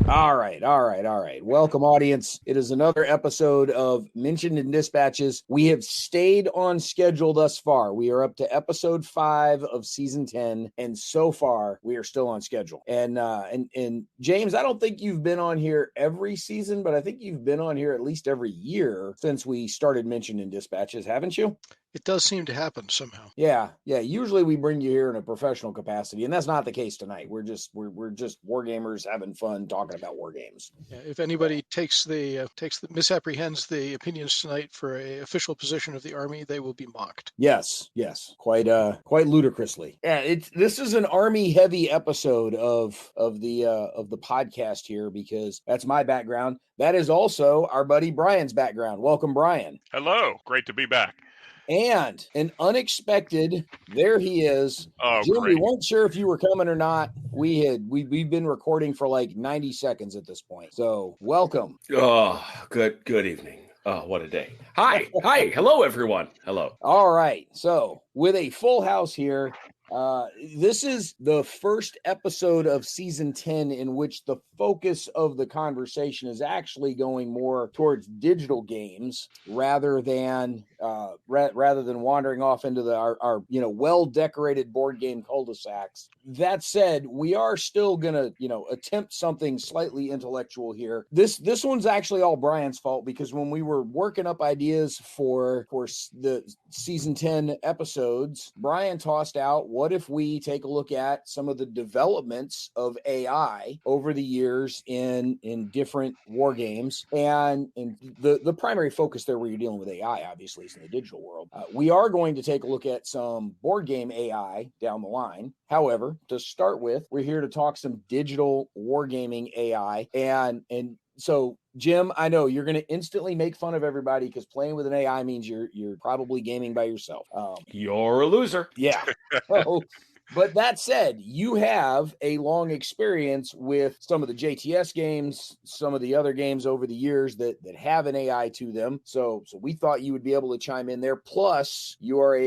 All right. Welcome, audience. It is another episode of Mentioned in Dispatches. We have stayed on schedule thus far. We are up to episode 5 of season 10, and so far we are still on schedule. And James, I don't think you've been on here every season, but I think you've been on here at least every year since we started Mentioned in Dispatches, haven't you? It does seem to happen somehow. Yeah. Usually we bring you here in a professional capacity, and that's not the case tonight. We're just war gamers having fun talking about war games. Yeah, if anybody misapprehends the opinions tonight for a official position of the Army, they will be mocked. Yes, quite ludicrously. Yeah, this is an Army heavy episode of the podcast here because that's my background. That is also our buddy Bryan's background. Welcome, Bryan. Hello, great to be back. And an unexpected, there he is. Oh, Jim, great. we weren't sure if you were coming or not. We've been recording for like 90 seconds at this point. So welcome. Oh, good evening. Oh, what a day. Hi. Hello, everyone. Hello. All right. So with a full house here, this is the first episode of season 10 in which the focus of the conversation is actually going more towards digital games rather than wandering off into our well-decorated board game cul-de-sacs. That said, we are still gonna attempt something slightly intellectual here. This one's actually all Bryan's fault because when we were working up ideas for the season 10 episodes, Bryan tossed out, what if we take a look at some of the developments of AI over the years in different war games, and the primary focus there where you're dealing with AI obviously is in the digital world. We are going to take a look at some board game AI down the line. However, to start with, we're here to talk some digital wargaming AI, and so, Jim, I know you're going to instantly make fun of everybody because playing with an AI means you're probably gaming by yourself. You're a loser. Yeah. But that said, you have a long experience with some of the JTS games, some of the other games over the years that have an AI to them. So we thought you would be able to chime in there. Plus, you are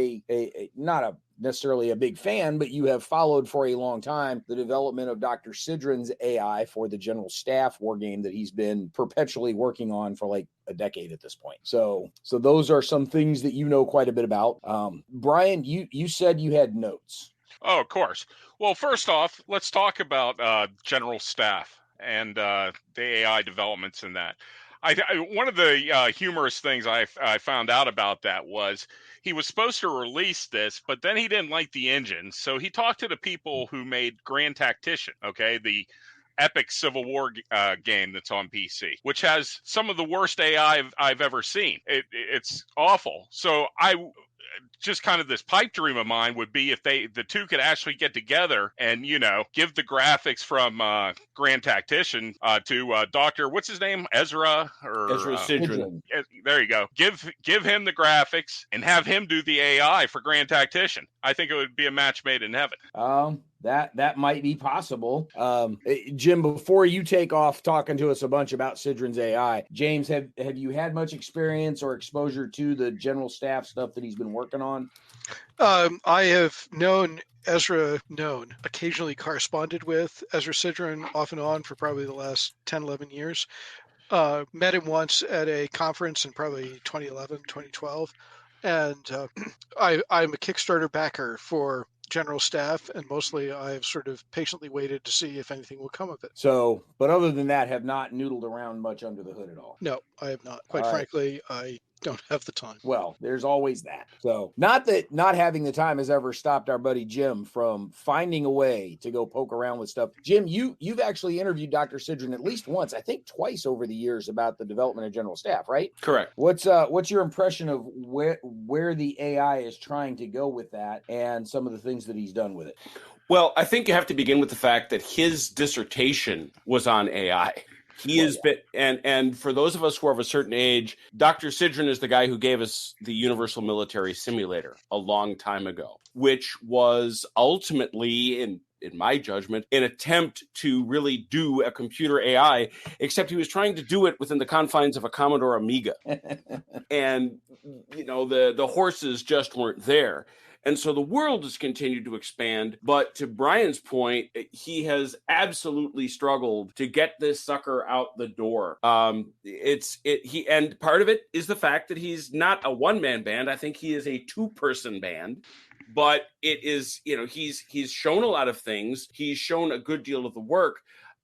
not necessarily a big fan, but you have followed for a long time the development of Dr. Sidron's AI for the General Staff war game that he's been perpetually working on for like a decade at this point. So those are some things that you know quite a bit about. Bryan, you said you had notes. Oh, of course. Well, first off, let's talk about General Staff and the AI developments in that. One of the humorous things I found out about that was he was supposed to release this, but then he didn't like the engine. So he talked to the people who made Grand Tactician, okay, the epic Civil War game that's on PC, which has some of the worst AI I've ever seen. It's awful. So just kind of this pipe dream of mine would be if the two could actually get together and, give the graphics from Grand Tactician to Dr. What's his name? Ezra Sidron. There you go. Give him the graphics and have him do the AI for Grand Tactician. I think it would be a match made in heaven. That might be possible. Jim, before you take off talking to us a bunch about Sidron's AI, James, have you had much experience or exposure to the General Staff stuff that he's been working on? I have known Ezra, occasionally corresponded with Ezra Sidron off and on for probably the last 10, 11 years. Met him once at a conference in probably 2011, 2012. And I'm a Kickstarter backer for General Staff, and mostly I've sort of patiently waited to see if anything will come of it. So, but other than that, have not noodled around much under the hood at all? No, I have not. Quite frankly, I don't have the time. Well, there's always that. So, not that not having the time has ever stopped our buddy Jim from finding a way to go poke around with stuff. Jim, you've actually interviewed Dr. Sidron at least once, I think twice over the years about the development of General Staff, right? Correct. What's your impression of where the AI is trying to go with that and some of the things that he's done with it? Well, I think you have to begin with the fact that his dissertation was on AI. He has been, and for those of us who are of a certain age, Dr. Sidron is the guy who gave us the Universal Military Simulator a long time ago, which was ultimately, in in my judgment, an attempt to really do a computer AI, except he was trying to do it within the confines of a Commodore Amiga. And, the horses just weren't there. And so the world has continued to expand. But to Bryan's point, he has absolutely struggled to get this sucker out the door. And part of it is the fact that he's not a one-man band. I think he is a two-person band. But it is, he's shown a lot of things. He's shown a good deal of the work.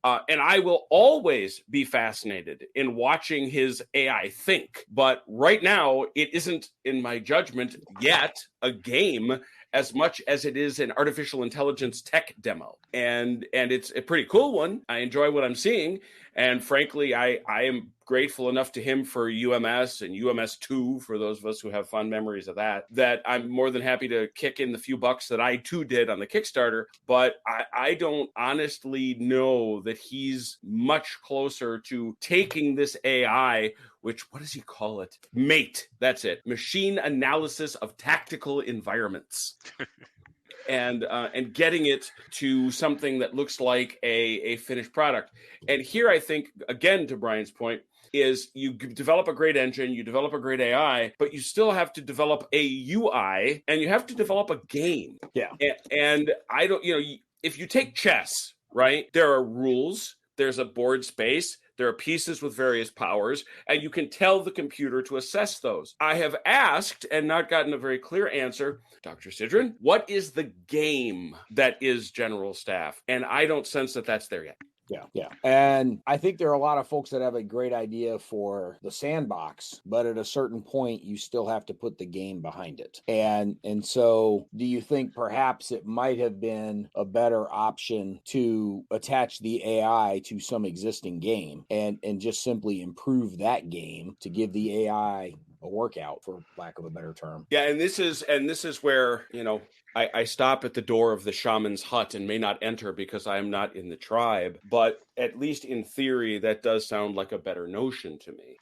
And I will always be fascinated in watching his AI think. But right now, it isn't, in my judgment, yet a game as much as it is an artificial intelligence tech demo. And it's a pretty cool one. I enjoy what I'm seeing. And frankly, I am grateful enough to him for UMS and UMS2, for those of us who have fond memories of that I'm more than happy to kick in the few bucks that I too did on the Kickstarter. But I don't honestly know that he's much closer to taking this AI, which, what does he call it? MATE. That's it. Machine Analysis of Tactical Environments. And getting it to something that looks like a finished product. And here I think, again, to Bryan's point, is you develop a great engine, you develop a great AI, but you still have to develop a UI and you have to develop a game. Yeah. And I don't, if you take chess, right, there are rules, there's a board space, there are pieces with various powers, and you can tell the computer to assess those. I have asked and not gotten a very clear answer, Dr. Sidran, what is the game that is General Staff? And I don't sense that that's there yet. Yeah. And I think there are a lot of folks that have a great idea for the sandbox, but at a certain point, you still have to put the game behind it. And so do you think perhaps it might have been a better option to attach the AI to some existing game and just simply improve that game to give the AI a workout, for lack of a better term? Yeah, and this is where, I stop at the door of the shaman's hut and may not enter because I am not in the tribe. But at least in theory, that does sound like a better notion to me.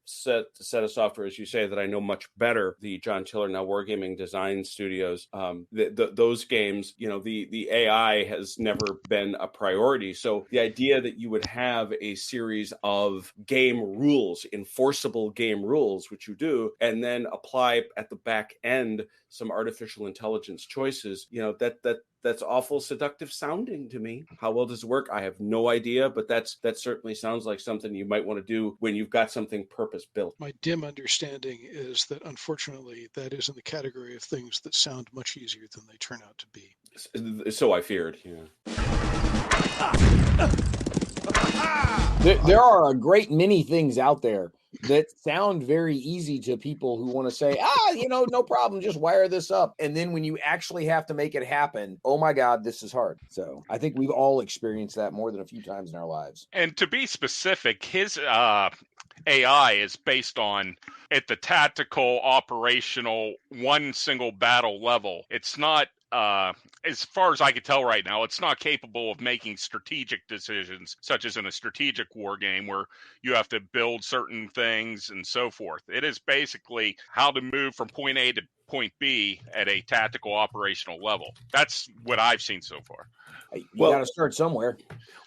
Set of software, as you say, that I know much better, the John Tiller, now Wargaming Design Studios, those games, the AI has never been a priority. So the idea that you would have a series of game rules, enforceable game rules, which you do, and then apply at the back end some artificial intelligence choices, that's awful seductive sounding to me. How well does it work? I have no idea, but that certainly sounds like something you might want to do when you've got something purpose built. My dim understanding is that unfortunately that is in the category of things that sound much easier than they turn out to be. So I feared, There are a great many things out there that sound very easy to people who want to say, no problem, just wire this up. And then when you actually have to make it happen, oh my God, this is hard. So I think we've all experienced that more than a few times in our lives. And to be specific, his AI is based on at the tactical, operational, one single battle level. It's not, as far as I can tell right now, it's not capable of making strategic decisions, such as in a strategic war game where you have to build certain things and so forth. It is basically how to move from point A to point B at a tactical, operational level. That's what I've seen so far. You got to start somewhere.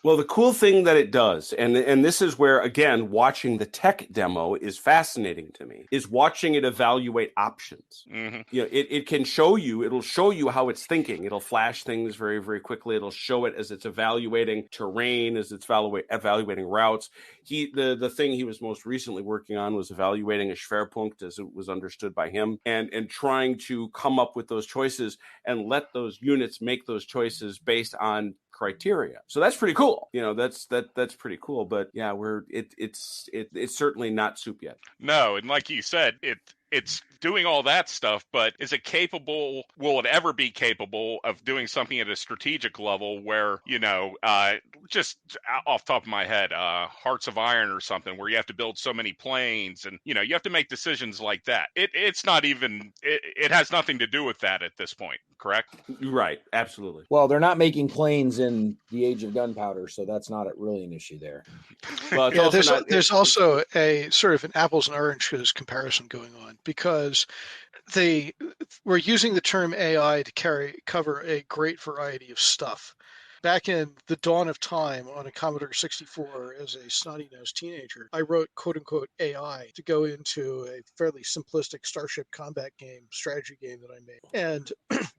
Well, the cool thing that it does, and this is where, again, watching the tech demo is fascinating to me, is watching it evaluate options. Mm-hmm. It'll show you how it's thinking. It'll flash things very, very quickly. It'll show it as it's evaluating terrain, as it's evaluating routes. The thing he was most recently working on was evaluating a Schwerpunkt, as it was understood by him, and trying to come up with those choices and let those units make those choices based on criteria. So that's pretty cool. That's pretty cool. But yeah, it's certainly not soup yet. No, and like you said, it's doing all that stuff, but is it capable, will it ever be capable of doing something at a strategic level where, just off the top of my head, Hearts of Iron or something, where you have to build so many planes and, you have to make decisions like that. It's not even, it has nothing to do with that at this point, correct? Right. Absolutely. Well, they're not making planes in the age of gunpowder, so that's not really an issue there. Well, there's also a sort of an apples and oranges comparison going on, because we're using the term AI to cover a great variety of stuff. Back in the dawn of time on a Commodore 64 as a snotty-nosed teenager, I wrote quote-unquote AI to go into a fairly simplistic Starship combat game, strategy game that I made. And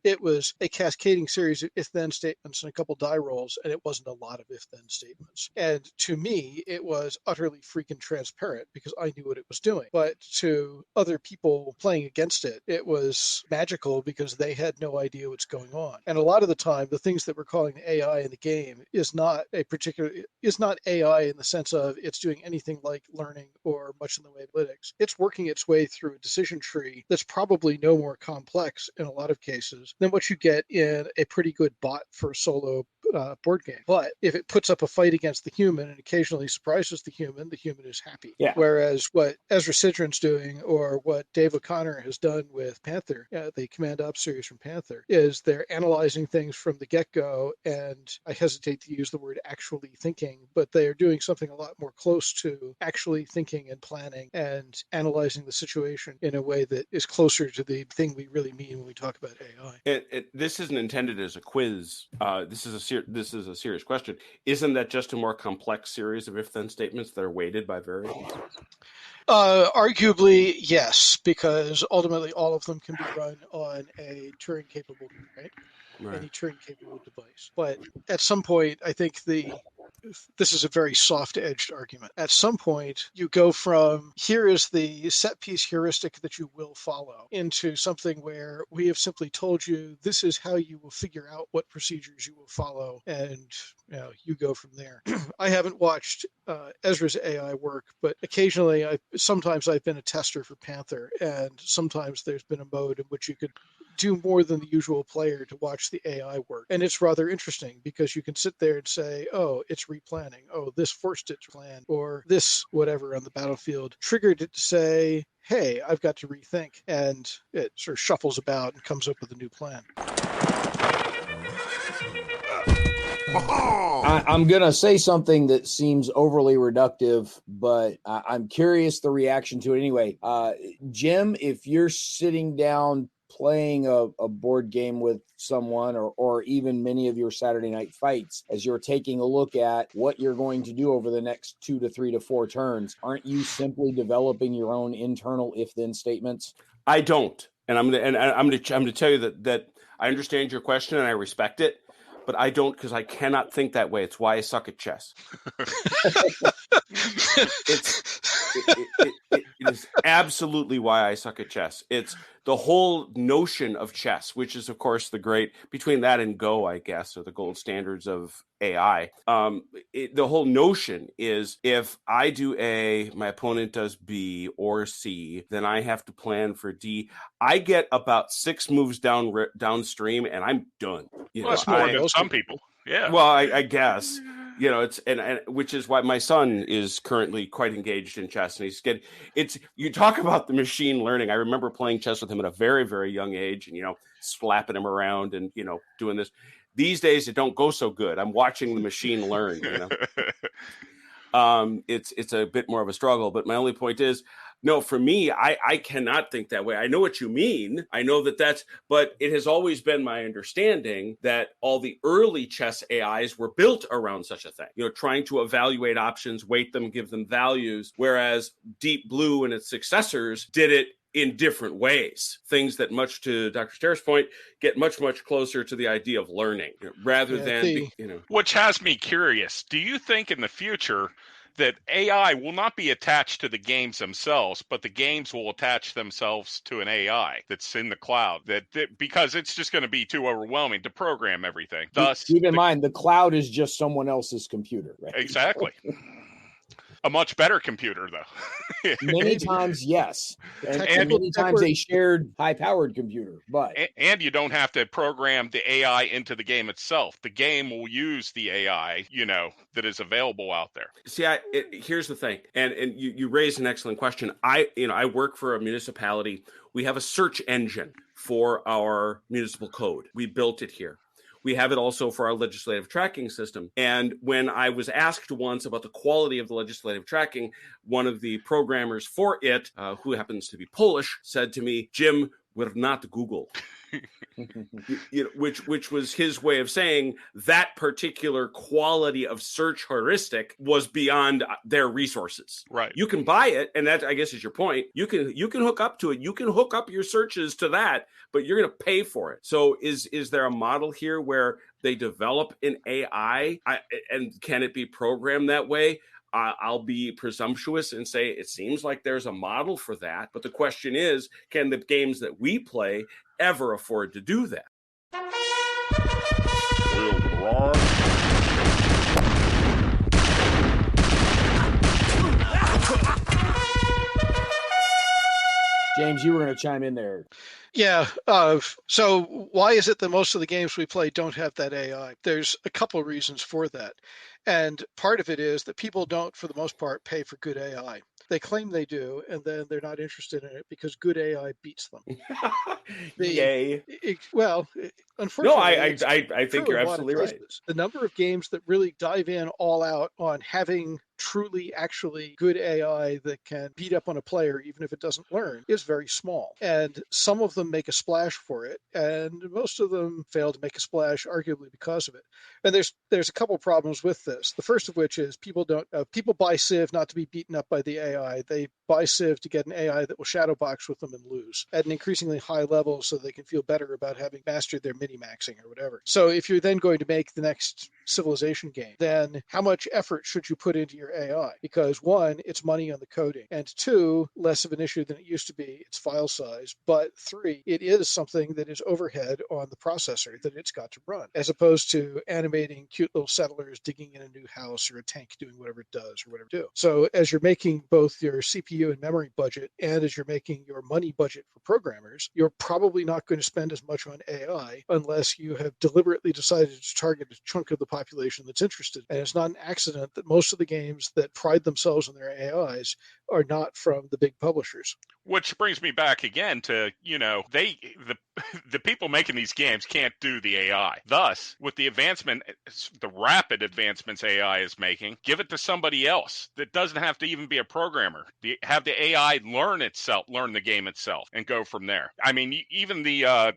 it was a cascading series of if-then statements and a couple die rolls, and it wasn't a lot of if-then statements. And to me, it was utterly freaking transparent because I knew what it was doing. But to other people playing against it, it was magical because they had no idea what's going on. And a lot of the time, the things that we're calling AI in the game is not AI in the sense of it's doing anything like learning or much in the way of analytics. It's working its way through a decision tree that's probably no more complex in a lot of cases than what you get in a pretty good bot for a solo board game. But if it puts up a fight against the human and occasionally surprises the human is happy. Yeah. Whereas what Ezra Sidron's doing or what Dave O'Connor has done with Panther, the Command Ops series from Panther, is they're analyzing things from the get-go, and I hesitate to use the word actually thinking, but they are doing something a lot more close to actually thinking and planning and analyzing the situation in a way that is closer to the thing we really mean when we talk about AI. This isn't intended as a quiz. This is a serious question. Isn't that just a more complex series of if-then statements that are weighted by variables? Arguably, yes, because ultimately all of them can be run on a Turing-capable, right? Any Turing-capable device. But at some point, I think this is a very soft-edged argument. At some point, you go from here is the set-piece heuristic that you will follow into something where we have simply told you this is how you will figure out what procedures you will follow, and you go from there. I haven't watched Ezra's AI work, but occasionally, sometimes I've been a tester for Panther, and sometimes there's been a mode in which you could do more than the usual player to watch the AI work. And it's rather interesting because you can sit there and say, oh, it's replanning. Oh, this forced it to plan, or this whatever on the battlefield triggered it to say, hey, I've got to rethink. And it sort of shuffles about and comes up with a new plan. I'm going to say something that seems overly reductive, but I'm curious the reaction to it anyway. Jim, if you're sitting down playing a board game with someone or even many of your Saturday night fights, as you're taking a look at what you're going to do over the next 2 to 3 to 4 turns, aren't you simply developing your own internal if-then statements? I don't. And I'm going to tell you that I understand your question and I respect it. But I don't, because I cannot think that way. It's why I suck at chess. It is absolutely why I suck at chess. It's the whole notion of chess, which is, of course, between that and Go, I guess, are the gold standards of AI. The whole notion is if I do A, my opponent does B or C, then I have to plan for D. I get about 6 moves downstream, and I'm done. That's more than some people. Yeah. Well, I guess. It's and which is why my son is currently quite engaged in chess, and you talk about the machine learning. I remember playing chess with him at a very, very young age, and slapping him around and doing this. These days, it don't go so good. I'm watching the machine learn. It's a bit more of a struggle, but my only point is, no, for me, I cannot think that way. I know what you mean. I know but it has always been my understanding that all the early chess AIs were built around such a thing, trying to evaluate options, weight them, give them values, whereas Deep Blue and its successors did it in different ways. Things that, much to Dr. Ster's point, get much, much closer to the idea of learning rather than, Which has me curious. Do you think in the future that AI will not be attached to the games themselves, but the games will attach themselves to an AI that's in the cloud, because it's just going to be too overwhelming to program everything. Thus, keep in mind, the cloud is just someone else's computer, right? Exactly. A much better computer, though. Many times, yes. And many times a shared high-powered computer. And you don't have to program the AI into the game itself. The game will use the AI, that is available out there. See, here's the thing, and you raised an excellent question. I work for a municipality. We have a search engine for our municipal code. We built it here. We have it also for our legislative tracking system. And when I was asked once about the quality of the legislative tracking, one of the programmers for it, who happens to be Polish, said to me, "Jim, we're not Google." Which was his way of saying that particular quality of search heuristic was beyond their resources. Right. You can buy it, and that, I guess, is your point. You can hook up to it. You can hook up your searches to that, but you're going to pay for it. So is there a model here where they develop an AI, and can it be programmed that way? I'll be presumptuous and say it seems like there's a model for that. But the question is, can the games that we play ever afford to do that? James, you were going to chime in there. Yeah. So why is it that most of the games we play don't have that AI? There's a couple of reasons for that. And part of it is that people don't, for the most part, pay for good AI. They claim they do, and then they're not interested in it because good AI beats them. Yay. Unfortunately, I think you're absolutely right. The number of games that really dive in all out on having truly, actually good AI that can beat up on a player, even if it doesn't learn, is very small. And some of them make a splash for it, and most of them fail to make a splash, arguably because of it. And there's a couple problems with this. The first of which is people buy Civ not to be beaten up by the AI. They buy Civ to get an AI that will shadowbox with them and lose at an increasingly high level so they can feel better about having mastered their mini-maxing or whatever. So if you're then going to make the next Civilization game, then how much effort should you put into your AI? Because one, it's money on the coding, and two, less of an issue than it used to be, it's file size, but three, it is something that is overhead on the processor that it's got to run, as opposed to animating cute little settlers digging in a new house or a tank doing whatever it does or whatever it do. So as you're making both your CPU and memory budget and as you're making your money budget for programmers, you're probably not going to spend as much on AI unless you have deliberately decided to target a chunk of the population that's interested. And it's not an accident that most of the games that pride themselves on their AIs are not from the big publishers. Which brings me back again to, the people making these games can't do the AI. Thus, with the rapid advancements AI is making, give it to somebody else that doesn't have to even be a programmer. Have the AI learn the game itself and go from there. I mean, even the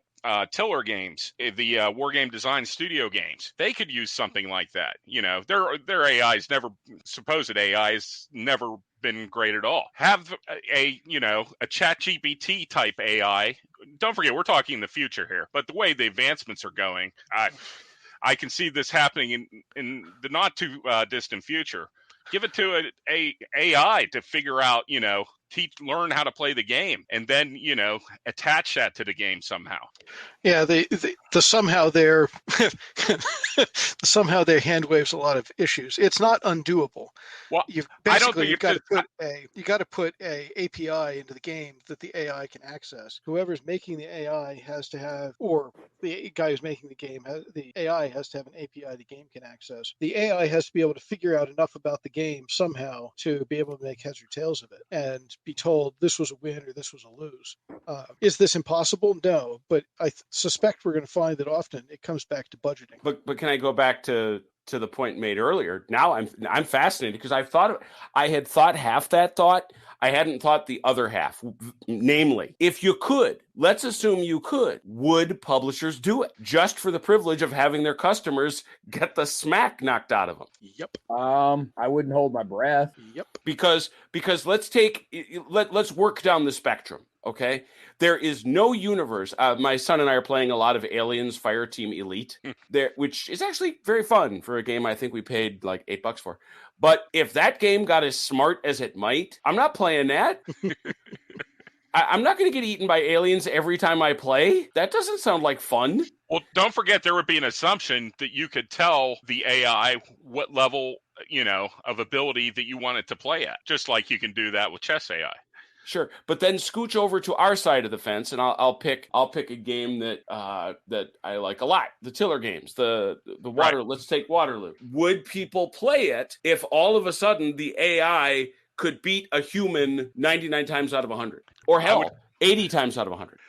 Tiller games, the Wargame Design Studio games, they could use something like that. Their AI's supposed AI has never been great at all. Have a ChatGPT type AI. Don't forget, we're talking the future here, but the way the advancements are going, I can see this happening in the not too distant future. Give it to a AI to figure out, learn how to play the game, and then attach that to the game somehow. Yeah, the somehow there somehow there hand waves a lot of issues. It's not undoable. Well, You've got to put a API into the game that the AI can access. Whoever's making the AI has to have, or the guy who's making the game, the AI has to have an API the game can access. The AI has to be able to figure out enough about the game somehow to be able to make heads or tails of it and be told this was a win or this was a lose. Is this impossible? No, but I suspect we're going to find that often it comes back to budgeting. But can I go back to the point made earlier? Now I'm fascinated because I had thought half that thought. I hadn't thought the other half. Namely, if you could, let's assume you could, would publishers do it just for the privilege of having their customers get the smack knocked out of them? Yep. I wouldn't hold my breath. Yep. Because let's work down the spectrum. Okay, there is no universe. My son and I are playing a lot of Aliens Fireteam Elite, which is actually very fun for a game I think we paid like $8 for. But if that game got as smart as it might, I'm not playing that. I'm not going to get eaten by aliens every time I play. That doesn't sound like fun. Well, don't forget there would be an assumption that you could tell the AI what level, of ability that you want it to play at, just like you can do that with chess AI. Sure, but then scooch over to our side of the fence, and I'll pick a game that I like a lot. The Tiller games, the Water. Right. Let's take Waterloo. Would people play it if all of a sudden the AI could beat a human 99 times out of 100, or hell, 80 times out of 100?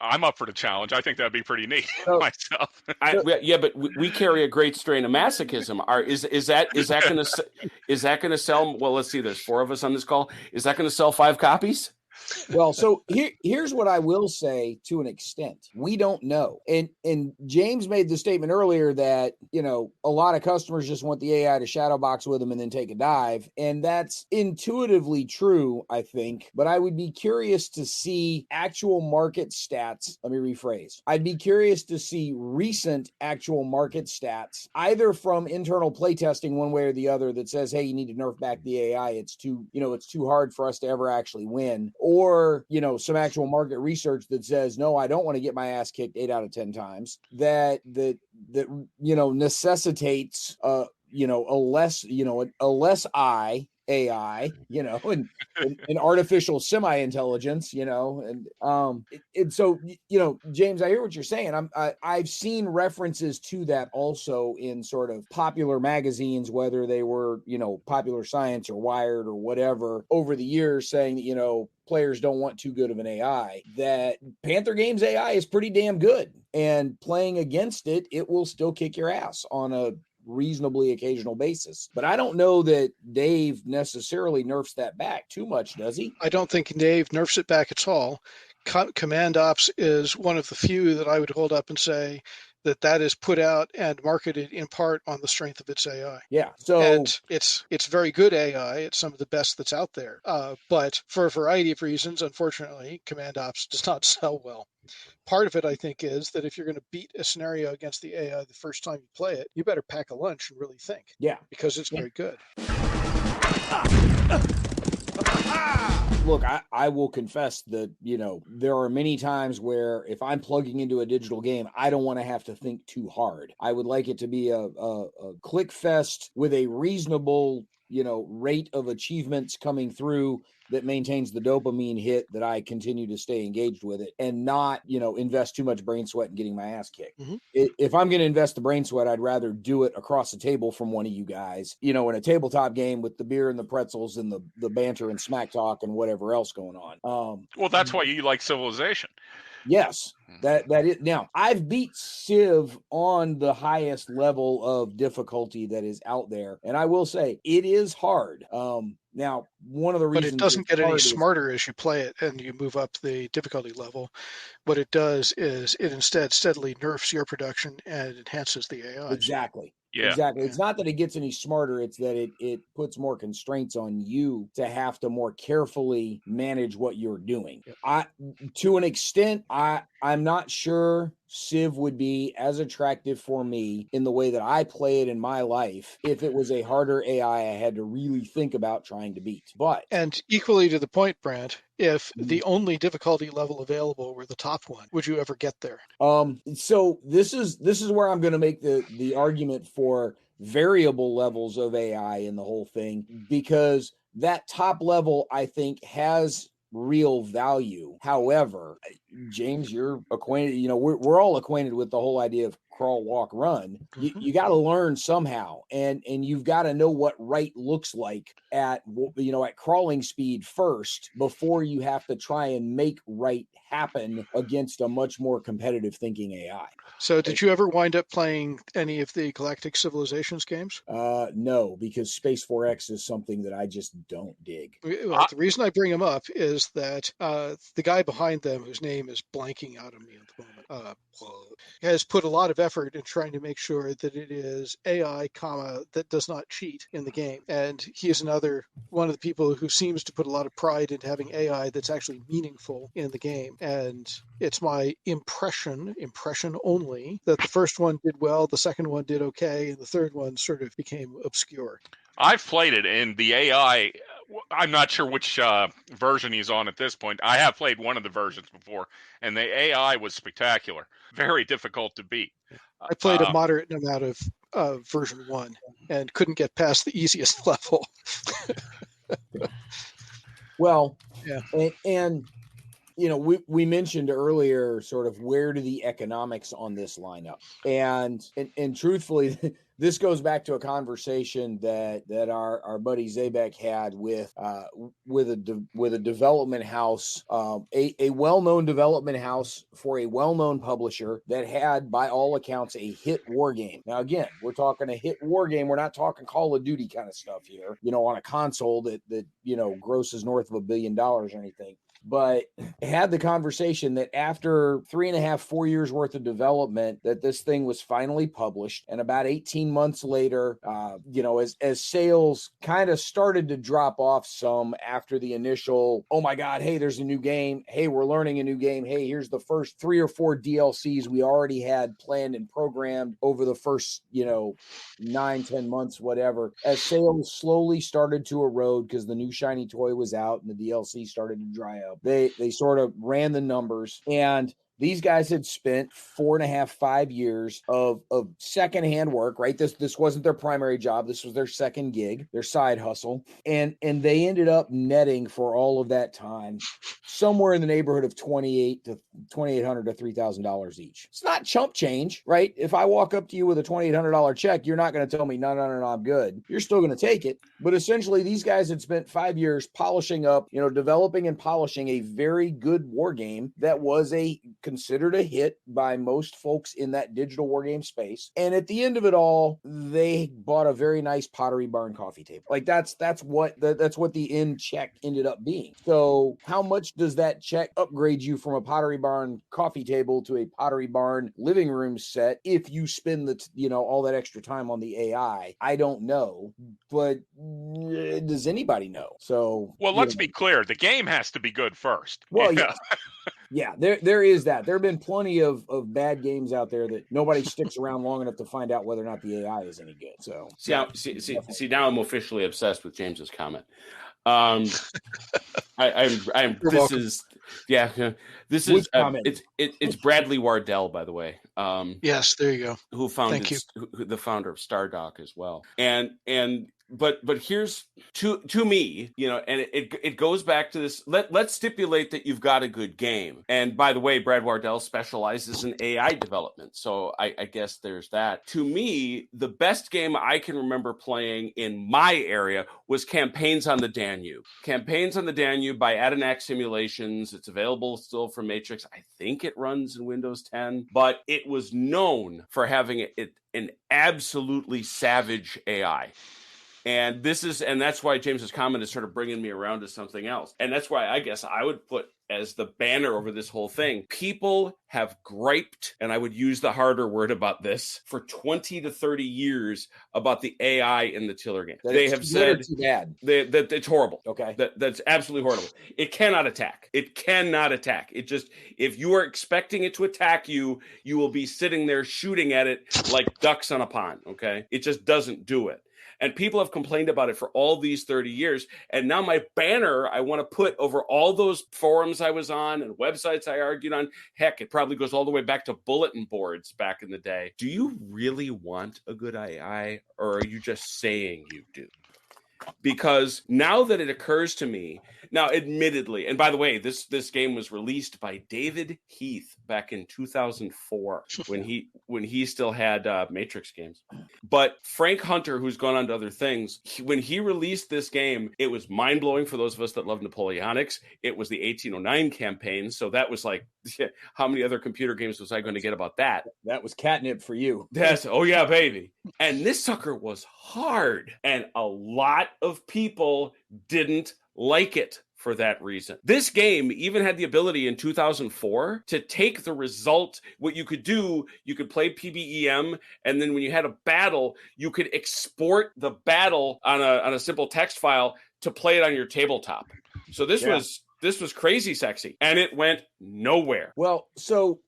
I'm up for the challenge. I think that'd be pretty neat myself. But we carry a great strain of masochism. Is that going to sell? Well, let's see. There's 4 of us on this call. Is that going to sell 5 copies? Well, so here's what I will say to an extent. We don't know. And James made the statement earlier that, a lot of customers just want the AI to shadow box with them and then take a dive. And that's intuitively true, I think. But I would be curious to see actual market stats. Let me rephrase. I'd be curious to see recent actual market stats, either from internal playtesting one way or the other, that says, hey, you need to nerf back the AI. It's too hard for us to ever actually win. Or, some actual market research that says, no, I don't want to get my ass kicked 8 out of 10 times, that necessitates, a less AI, and artificial semi-intelligence, and so, James, I hear what you're saying. I've seen references to that also in sort of popular magazines, whether they were, Popular Science or Wired or whatever, over the years, saying that, players don't want too good of an AI, that Panther Games AI is pretty damn good, and playing against it, it will still kick your ass on a reasonably occasional basis. But I don't know that Dave necessarily nerfs that back too much, does he? I don't think Dave nerfs it back at all. Command Ops is one of the few that I would hold up and say that is put out and marketed in part on the strength of its AI. Yeah. So and it's very good AI. It's some of the best that's out there. But for a variety of reasons, unfortunately, Command Ops does not sell well. Part of it, I think, is that if you're going to beat a scenario against the AI the first time you play it, you better pack a lunch and really think. Yeah. Because it's very good. Look, I will confess that, there are many times where if I'm plugging into a digital game, I don't want to have to think too hard. I would like it to be a click fest with a reasonable, rate of achievements coming through that maintains the dopamine hit that I continue to stay engaged with it, and not, invest too much brain sweat in getting my ass kicked. Mm-hmm. If I'm going to invest the brain sweat, I'd rather do it across the table from one of you guys, in a tabletop game with the beer and the pretzels and the banter and smack talk and whatever else going on. Well, that's why you like Civilization. Yes, that is. Now, I've beat Civ on the highest level of difficulty that is out there, and I will say it is hard. Now, one of the reasons, but it doesn't get any smarter as you play it and you move up the difficulty level. What it does is it instead steadily nerfs your production and enhances the AI. Exactly. Yeah. Exactly. It's not that it gets any smarter. It's that it puts more constraints on you to have to more carefully manage what you're doing. To an extent, I'm not sure Civ would be as attractive for me in the way that I play it in my life if it was a harder AI I had to really think about trying to beat. And equally to the point, Brant, if the only difficulty level available were the top one, would you ever get there? So this is where I'm going to make the argument for variable levels of AI in the whole thing, because that top level, I think, has real value. However, James, you're acquainted, we're all acquainted with the whole idea of crawl, walk, run. You got to learn somehow, and you've got to know what right looks like at crawling speed first before you have to try and make right happen against a much more competitive thinking AI. So did you ever wind up playing any of the Galactic Civilizations games? No, because Space 4X is something that I just don't dig. Well, the reason I bring him up is that the guy behind them, whose name is blanking out on me at the moment, has put a lot of effort in trying to make sure that it is AI, that does not cheat in the game. And he is one of the people who seems to put a lot of pride in having AI that's actually meaningful in the game. And it's my impression only, that the first one did well, the second one did okay, and the third one sort of became obscure. I've played it, and the AI, I'm not sure which version he's on at this point. I have played one of the versions before, and the AI was spectacular. Very difficult to beat. I played a moderate amount of version 1 and couldn't get past the easiest level. Well, yeah. And you know, we mentioned earlier sort of where do the economics on this line up, and truthfully, this goes back to a conversation that our buddy Zabek had with a development house, a well-known development house for a well-known publisher that had, by all accounts, a hit war game. Now, again, we're talking a hit war game. We're not talking Call of Duty kind of stuff here, you know, on a console that you know grosses north of $1 billion or anything. But had the conversation that after 3.5, 4 years worth of development, that this thing was finally published. And about 18 months later, you know, as sales kind of started to drop off some after the initial, oh my God, hey, there's a new game. Hey, we're learning a new game. Hey, here's the first 3 or 4 DLCs we already had planned and programmed over the first, you know, 9-10 months, whatever. As sales slowly started to erode because the new shiny toy was out and the DLC started to dry up, they sort of ran the numbers, and these guys had spent 4.5, 5 years of secondhand work, right? This wasn't their primary job. This was their second gig, their side hustle. And they ended up netting for all of that time somewhere in the neighborhood of $2,800 to $3,000 each. It's not chump change, right? If I walk up to you with a $2,800 check, you're not going to tell me, no, I'm good. You're still going to take it. But essentially, these guys had spent 5 years polishing up, you know, developing and polishing a very good war game that was considered a hit by most folks in that digital war game space. And at the end of it all, they bought a very nice Pottery Barn coffee table. Like that's what the end check ended up being. So how much does that check upgrade you from a Pottery Barn coffee table to a Pottery Barn living room set if you spend all that extra time on the AI? I don't know, but does anybody know? So, well, let's be clear. The game has to be good first. Well, yeah. Yeah, there is that. There have been plenty of bad games out there that nobody sticks around long enough to find out whether or not the AI is any good. So see now I'm officially obsessed with James's comment. I'm this welcome. Is yeah this Which is it's Bradley Wardell, by the way. Yes, there you go. Who founded the founder of Stardock as well. And but here's to me, you know, and it goes back to this. Let's stipulate that you've got a good game. And by the way, Brad Wardell specializes in AI development, so I guess there's that. To me, the best game I can remember playing in my area was Campaigns on the Danube. Campaigns on the Danube by Adanac Simulations. It's available still from Matrix. I think it runs in Windows 10, but it was known for having an absolutely savage AI. And that's why James's comment is sort of bringing me around to something else. And that's why I guess I would put as the banner over this whole thing, people have griped, and I would use the harder word about this, for 20 to 30 years about the AI in the Tiller game. They have said that it's horrible. Okay. That's absolutely horrible. It cannot attack. It just, if you are expecting it to attack you, you will be sitting there shooting at it like ducks on a pond. Okay. It just doesn't do it. And people have complained about it for all these 30 years. And now my banner I want to put over all those forums I was on and websites I argued on. Heck, it probably goes all the way back to bulletin boards back in the day. Do you really want a good AI, or are you just saying you do? Because now that it occurs to me, now admittedly, and by the way, this game was released by David Heath back in 2004 when he still had Matrix games. But Frank Hunter, who's gone on to other things, when he released this game, it was mind-blowing for those of us that love Napoleonics. It was the 1809 campaign, so that was like, how many other computer games was I going to get about that? That was catnip for you. Oh yeah, baby. And this sucker was hard, and a lot of people didn't like it for that reason. This game even had the ability in 2004 to take the result. What you could do, you could play PBEM, and then when you had a battle, you could export the battle on a simple text file to play it on your tabletop. So this was crazy sexy, and it went nowhere. Well, so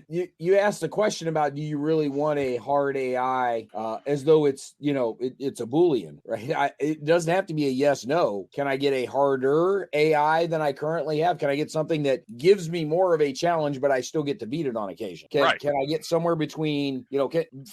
you asked the question about, do you really want a hard AI, as though it's, it's a Boolean, right? It doesn't have to be a yes, no. Can I get a harder AI than I currently have? Can I get something that gives me more of a challenge, but I still get to beat it on occasion? Can I get somewhere between,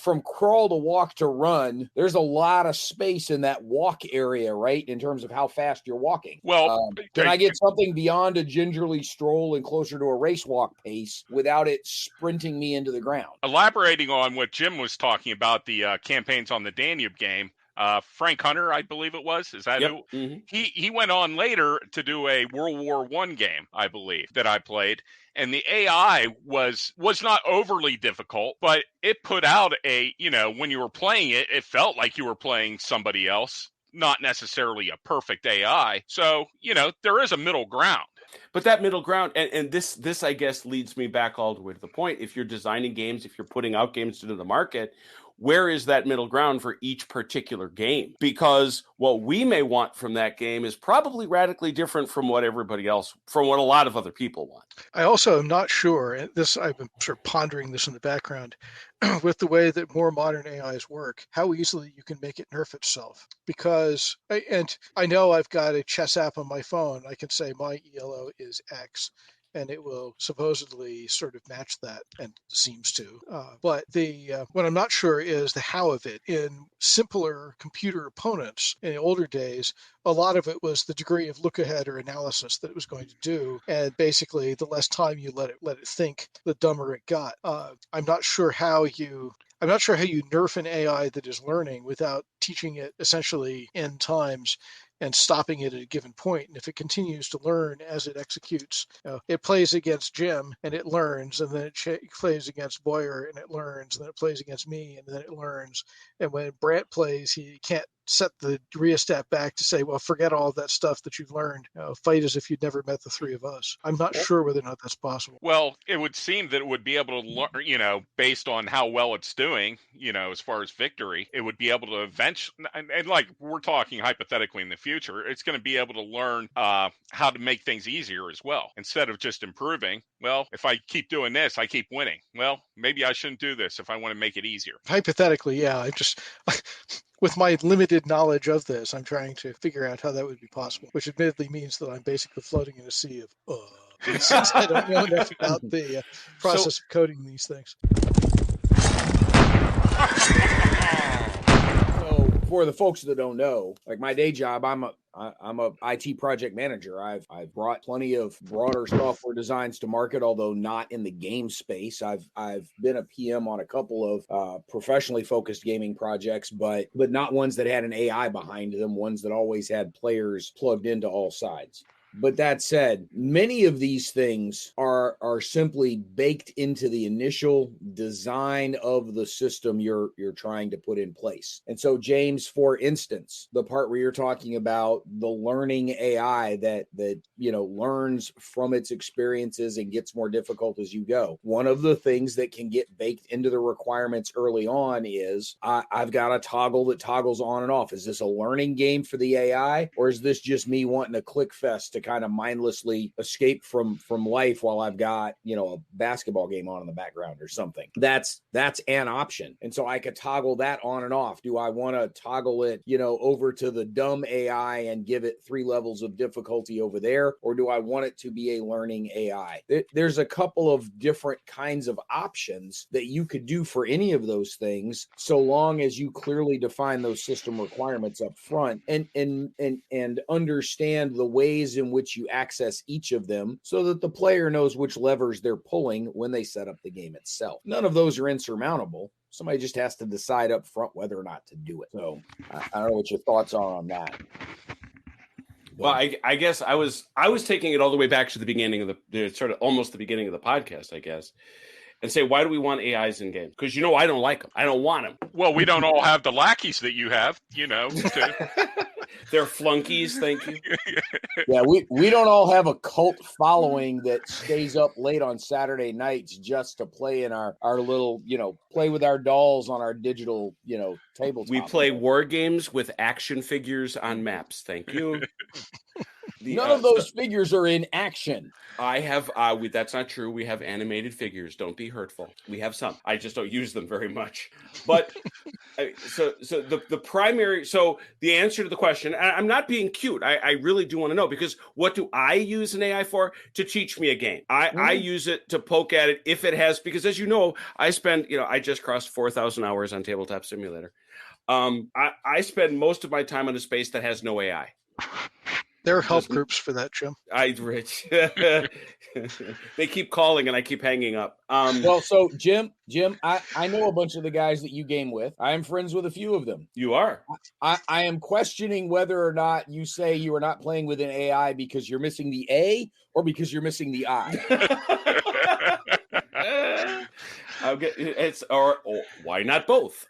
from crawl to walk to run? There's a lot of space in that walk area, right? In terms of how fast you're walking. Well, can I get something beyond a gingerly stroll and closer to a race walk pace without it sprinting me into the ground. Elaborating on what Jim was talking about, the campaigns on the Danube game, Frank Hunter, I believe it was. Is that who? Mm-hmm. He went on later to do a World War I game, I believe, that I played. And the AI was not overly difficult, but it put out when you were playing it, it felt like you were playing somebody else, not necessarily a perfect AI. So, there is a middle ground. But that middle ground, and this, I guess, leads me back all the way to the point. If you're designing games, if you're putting out games into the market, where is that middle ground for each particular game? Because what we may want from that game is probably radically different from what a lot of other people want. I also am not sure, and I've been sort of pondering this in the background, with the way that more modern AIs work, how easily you can make it nerf itself. Because, and I know I've got a chess app on my phone, I can say my ELO is X, and it will supposedly sort of match that, and seems to. But what I'm not sure is the how of it. In simpler computer opponents in the older days, a lot of it was the degree of look ahead or analysis that it was going to do, and basically the less time you let it think, the dumber it got. I'm not sure how you nerf an AI that is learning without teaching it essentially n times and stopping it at a given point. And if it continues to learn as it executes, it plays against Jim and it learns, and then it plays against Boyer and it learns, and then it plays against me and then it learns. And when Brant plays, he can't set the rheostat back to say, well, forget all of that stuff that you've learned. Fight as if you'd never met the three of us. I'm not sure whether or not that's possible. Well, it would seem that it would be able to learn, based on how well it's doing, as far as victory, it would be able to eventually, and like we're talking hypothetically in the future, it's going to be able to learn how to make things easier as well. Instead of just improving, well, if I keep doing this, I keep winning. Well, maybe I shouldn't do this if I want to make it easier. Hypothetically, yeah. With my limited knowledge of this, I'm trying to figure out how that would be possible, which admittedly means that I'm basically floating in a sea of since I don't know enough about the process of coding these things. So for the folks that don't know, like my day job, I'm a IT project manager. I've brought plenty of broader software designs to market, although not in the game space. I've been a PM on a couple of professionally focused gaming projects, but not ones that had an AI behind them, ones that always had players plugged into all sides. But that said, many of these things are simply baked into the initial design of the system you're trying to put in place. And so, James, for instance, the part where you're talking about the learning AI that learns from its experiences and gets more difficult as you go. One of the things that can get baked into the requirements early on is I've got a toggle that toggles on and off. Is this a learning game for the AI, or is this just me wanting a click fest to kind of mindlessly escape from life while I've got, a basketball game on in the background or something? That's an option. And so I could toggle that on and off. Do I want to toggle it, over to the dumb AI and give it 3 levels of difficulty over there? Or do I want it to be a learning AI? There's a couple of different kinds of options that you could do for any of those things, so long as you clearly define those system requirements up front and understand the ways in which you access each of them so that the player knows which levers they're pulling when they set up the game itself. None of those are insurmountable. Somebody just has to decide up front whether or not to do it. So I don't know what your thoughts are on that. Well, I guess I was taking it all the way back to the beginning of the sort of almost the beginning of the podcast, I guess, and say, why do we want AIs in games? Because I don't like them. I don't want them. Well, we don't all have the lackeys that you have, They're flunkies, thank you. Yeah, we don't all have a cult following that stays up late on Saturday nights just to play in our little, play with our dolls on our digital, tabletop. We play war games with action figures on maps, thank you. None of those figures are in action. I have, that's not true. We have animated figures. Don't be hurtful. We have some. I just don't use them very much. But so the answer to the question, I'm not being cute. I really do want to know, because what do I use an AI for? To teach me a game. I use it to poke at it if it has, because as you know, I spend, I just crossed 4,000 hours on Tabletop Simulator. I spend most of my time on a space that has no AI. There are help Just- groups for that, Jim. Rich. They keep calling and I keep hanging up. Well, so Jim, I know a bunch of the guys that you game with. I am friends with a few of them. You are. I am questioning whether or not you say you are not playing with an AI because you're missing the A or because you're missing the I. I'll get it's or why not both?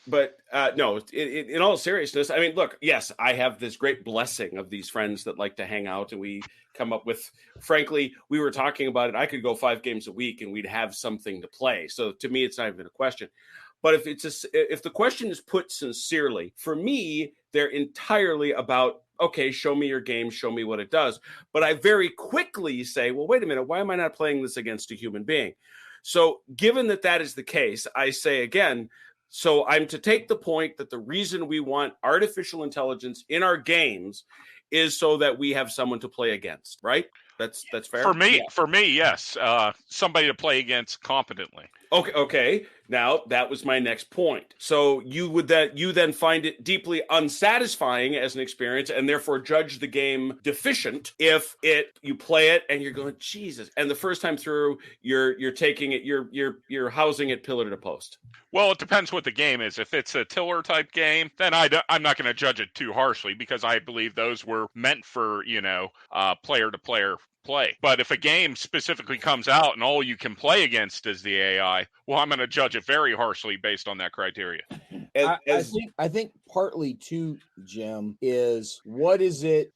But no, in all seriousness, I mean, look, yes, I have this great blessing of these friends that like to hang out, and we come up with. Frankly, we were talking about it. I could go 5 games a week, and we'd have something to play. So to me, it's not even a question. But if the question is put sincerely, for me, they're entirely about, okay, show me your game, show me what it does. But I very quickly say, well, wait a minute, why am I not playing this against a human being? So given that is the case, I say again, so I'm to take the point that the reason we want artificial intelligence in our games is so that we have someone to play against, right? That's fair. For me, yes. Somebody to play against competently. Okay. Now that was my next point. So you then find it deeply unsatisfying as an experience, and therefore judge the game deficient if you play it and you're going, Jesus, and the first time through you're taking it, you're housing it pillar to post. Well, it depends what the game is. If it's a tiller type game, then I'm not going to judge it too harshly because I believe those were meant for player to player play. But if a game specifically comes out and all you can play against is the AI, well, I'm going to judge it very harshly based on that criteria. I think partly too, Jim, is what is it?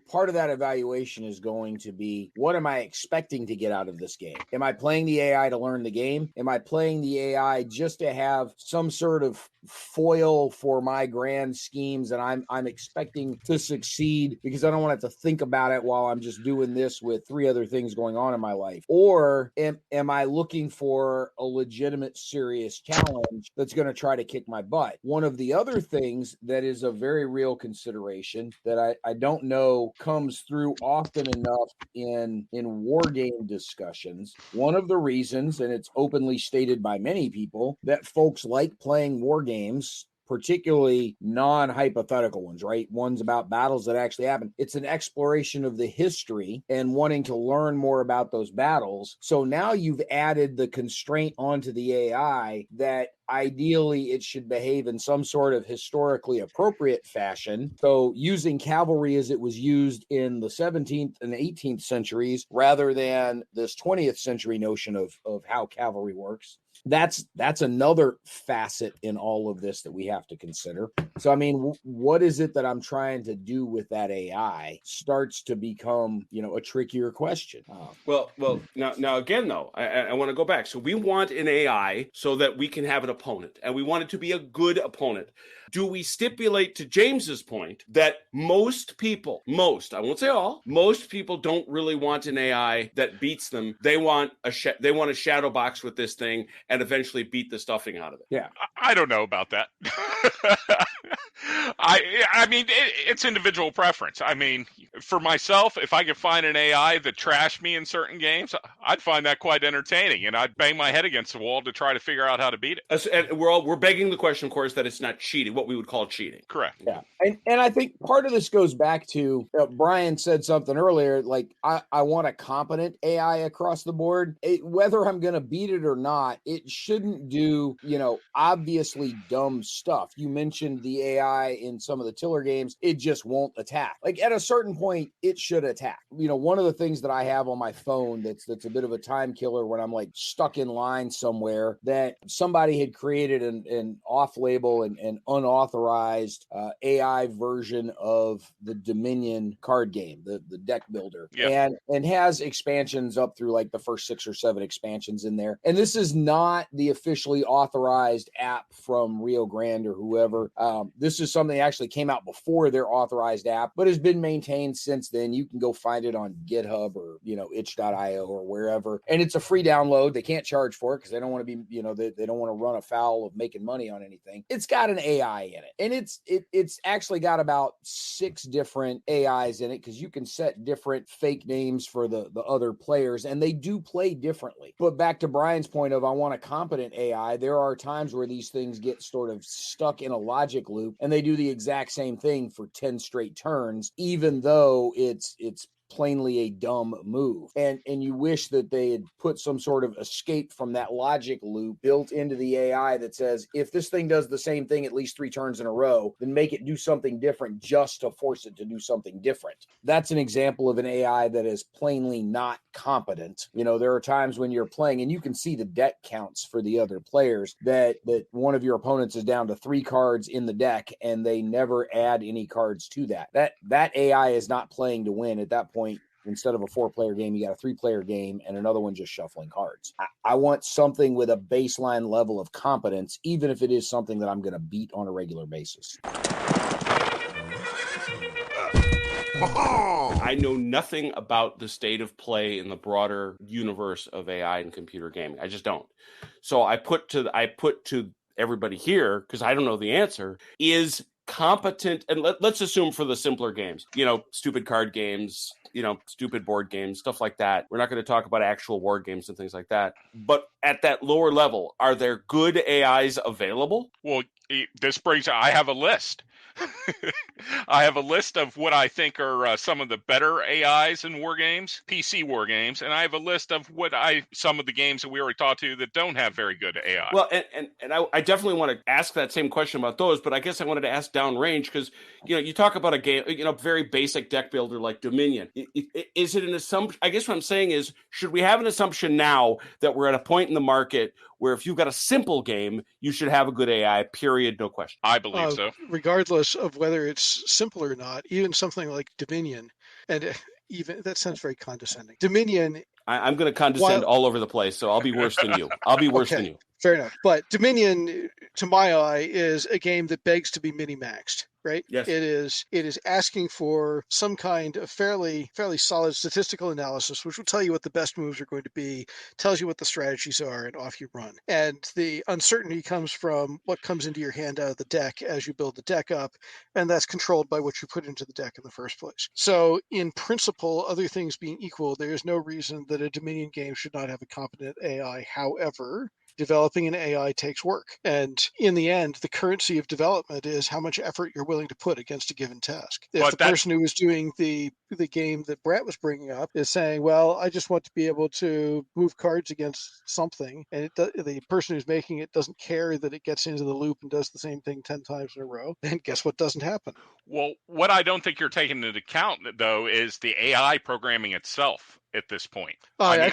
Part of that evaluation is going to be, what am I expecting to get out of this game? Am I playing the AI to learn the game? Am I playing the AI just to have some sort of foil for my grand schemes and I'm expecting to succeed because I don't want to have to think about it while I'm just doing this with 3 other things going on in my life? Or am I looking for a legitimate, serious challenge that's going to try to kick my butt? One of the other things that is a very real consideration that I don't know comes through often enough in war game discussions. One of the reasons, and it's openly stated by many people, that folks like playing war games, particularly non-hypothetical ones, right? Ones about battles that actually happen. It's an exploration of the history and wanting to learn more about those battles. So now you've added the constraint onto the AI that ideally it should behave in some sort of historically appropriate fashion. So using cavalry as it was used in the 17th and 18th centuries, rather than this 20th century notion of how cavalry works. That's another facet in all of this that we have to consider. So, I mean, what is it that I'm trying to do with that AI starts to become, a trickier question. Well, now again, though, I want to go back. So we want an AI so that we can have an opponent, and we want it to be a good opponent. Do we stipulate, to James's point, that most people, I won't say all, most people don't really want an AI that beats them. They want a shadow box with this thing and eventually beat the stuffing out of it. Yeah. I don't know about that. I mean, it's individual preference. I mean, for myself, if I could find an AI that trashed me in certain games, I'd find that quite entertaining, and I'd bang my head against the wall to try to figure out how to beat it. And we're begging the question, of course, that it's not cheating, what we would call cheating. Correct. Yeah. And I think part of this goes back to Bryan said something earlier, like I want a competent AI across the board. Whether I'm going to beat it or not, it shouldn't do, obviously dumb stuff. You mentioned the AI in some of the tiller games. It just won't attack. Like at a certain point, it should attack. One of the things that I have on my phone that's a bit of a time killer when I'm like stuck in line somewhere, that somebody had created an off-label and unauthorized AI version of the Dominion card game, the deck builder, and has expansions up through like the first 6 or 7 expansions in there. And this is not the officially authorized app from Rio Grande or whoever. This is something that actually came out before their authorized app, but has been maintained since then. You can go find it on GitHub or, itch.io or wherever. And it's a free download. They can't charge for it because they don't want to be, they don't want to run afoul of making money on anything. It's got an AI in it. And it's actually got about 6 different AIs in it because you can set different fake names for the other players, and they do play differently. But back to Brian's point of I want a competent AI, there are times where these things get sort of stuck in a logic loop and they do the exact same thing for 10 straight turns, even though it's plainly a dumb move. And you wish that they had put some sort of escape from that logic loop built into the AI that says, if this thing does the same thing at least 3 turns in a row, then make it do something different just to force it to do something different. That's an example of an AI that is plainly not competent. There are times when you're playing and you can see the deck counts for the other players that one of your opponents is down to 3 cards in the deck and they never add any cards to that. That AI is not playing to win at that point. Instead of a 4-player game, you got a 3-player game and another one just shuffling cards. I want something with a baseline level of competence, even if it is something that I'm going to beat on a regular basis. I know nothing about the state of play in the broader universe of AI and computer gaming. I just don't. So I put to everybody here, because I don't know the answer, is competent, and let's assume for the simpler games, stupid card games, stupid board games, stuff like that. We're not going to talk about actual war games and things like that. But at that lower level, are there good AIs available? Well, I have a list. I have a list of what I think are some of the better AIs in war games, PC war games, and I have a list of some of the games that we already talked to that don't have very good AI. Well, and I definitely want to ask that same question about those, but I guess I wanted to ask downrange because you talk about a game, very basic deck builder like Dominion. Is it an assumption? I guess what I'm saying is, should we have an assumption now that we're at a point in the market where if you've got a simple game, you should have a good AI, period, no question? I believe so. Regardless of whether it's simple or not, even something like Dominion, and even that sounds very condescending. Dominion. I'm going to condescend all over the place, so I'll be worse than you. I'll be worse than you. Fair enough. But Dominion, to my eye, is a game that begs to be mini-maxed, right? Yes. It is asking for some kind of fairly solid statistical analysis, which will tell you what the best moves are going to be, tells you what the strategies are, and off you run. And the uncertainty comes from what comes into your hand out of the deck as you build the deck up, and that's controlled by what you put into the deck in the first place. So in principle, other things being equal, there is no reason that a Dominion game should not have a competent AI. However, developing an AI takes work. And in the end, the currency of development is how much effort you're willing to put against a given task. If the person who is doing the game that Brant was bringing up is saying, well, I just want to be able to move cards against something, and the person who's making it doesn't care that it gets into the loop and does the same thing 10 times in a row, then guess what doesn't happen? Well, what I don't think you're taking into account, though, is the AI programming itself at this point. I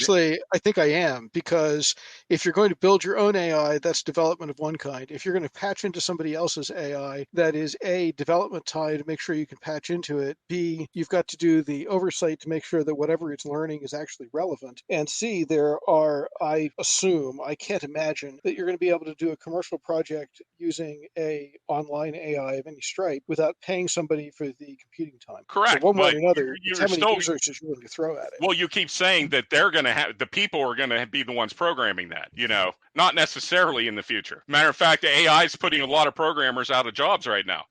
think I am, because if you're going to build your own AI, that's development of one kind. If you're going to patch into somebody else's AI, that is A, development time to make sure you can patch into it. B, you've got to do the oversight to make sure that whatever it's learning is actually relevant. And C, there are, I assume, I can't imagine that you're going to be able to do a commercial project using a online AI of any stripe without paying somebody for the computing time. Correct. So one way or another, it's how many still, resources you're willing to throw at it. Well, you keep saying that the people are going to be the ones programming that, not necessarily in the future. Matter of fact, the AI is putting a lot of programmers out of jobs right now.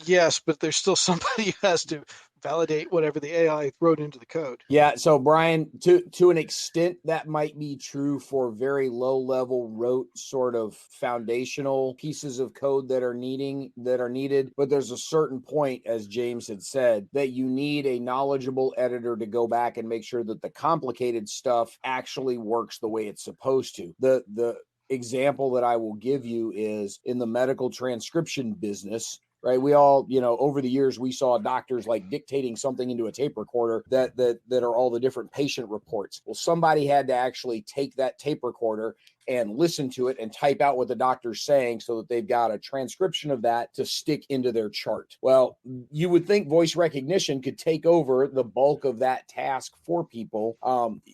Yes, but there's still somebody who has to validate whatever the AI wrote into the code. Yeah, so Brian, to an extent, that might be true for very low level rote sort of foundational pieces of code that are needed. But there's a certain point, as James had said, that you need a knowledgeable editor to go back and make sure that the complicated stuff actually works the way it's supposed to. The example that I will give you is in the medical transcription business. Right. We all, over the years, we saw doctors like dictating something into a tape recorder that are all the different patient reports. Well, somebody had to actually take that tape recorder and listen to it and type out what the doctor's saying so that they've got a transcription of that to stick into their chart. Well, you would think voice recognition could take over the bulk of that task for people.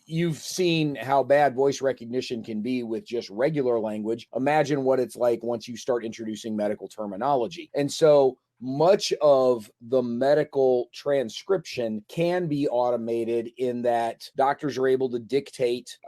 You've seen how bad voice recognition can be with just regular language. Imagine what it's like once you start introducing medical terminology. And so much of the medical transcription can be automated in that doctors are able to dictate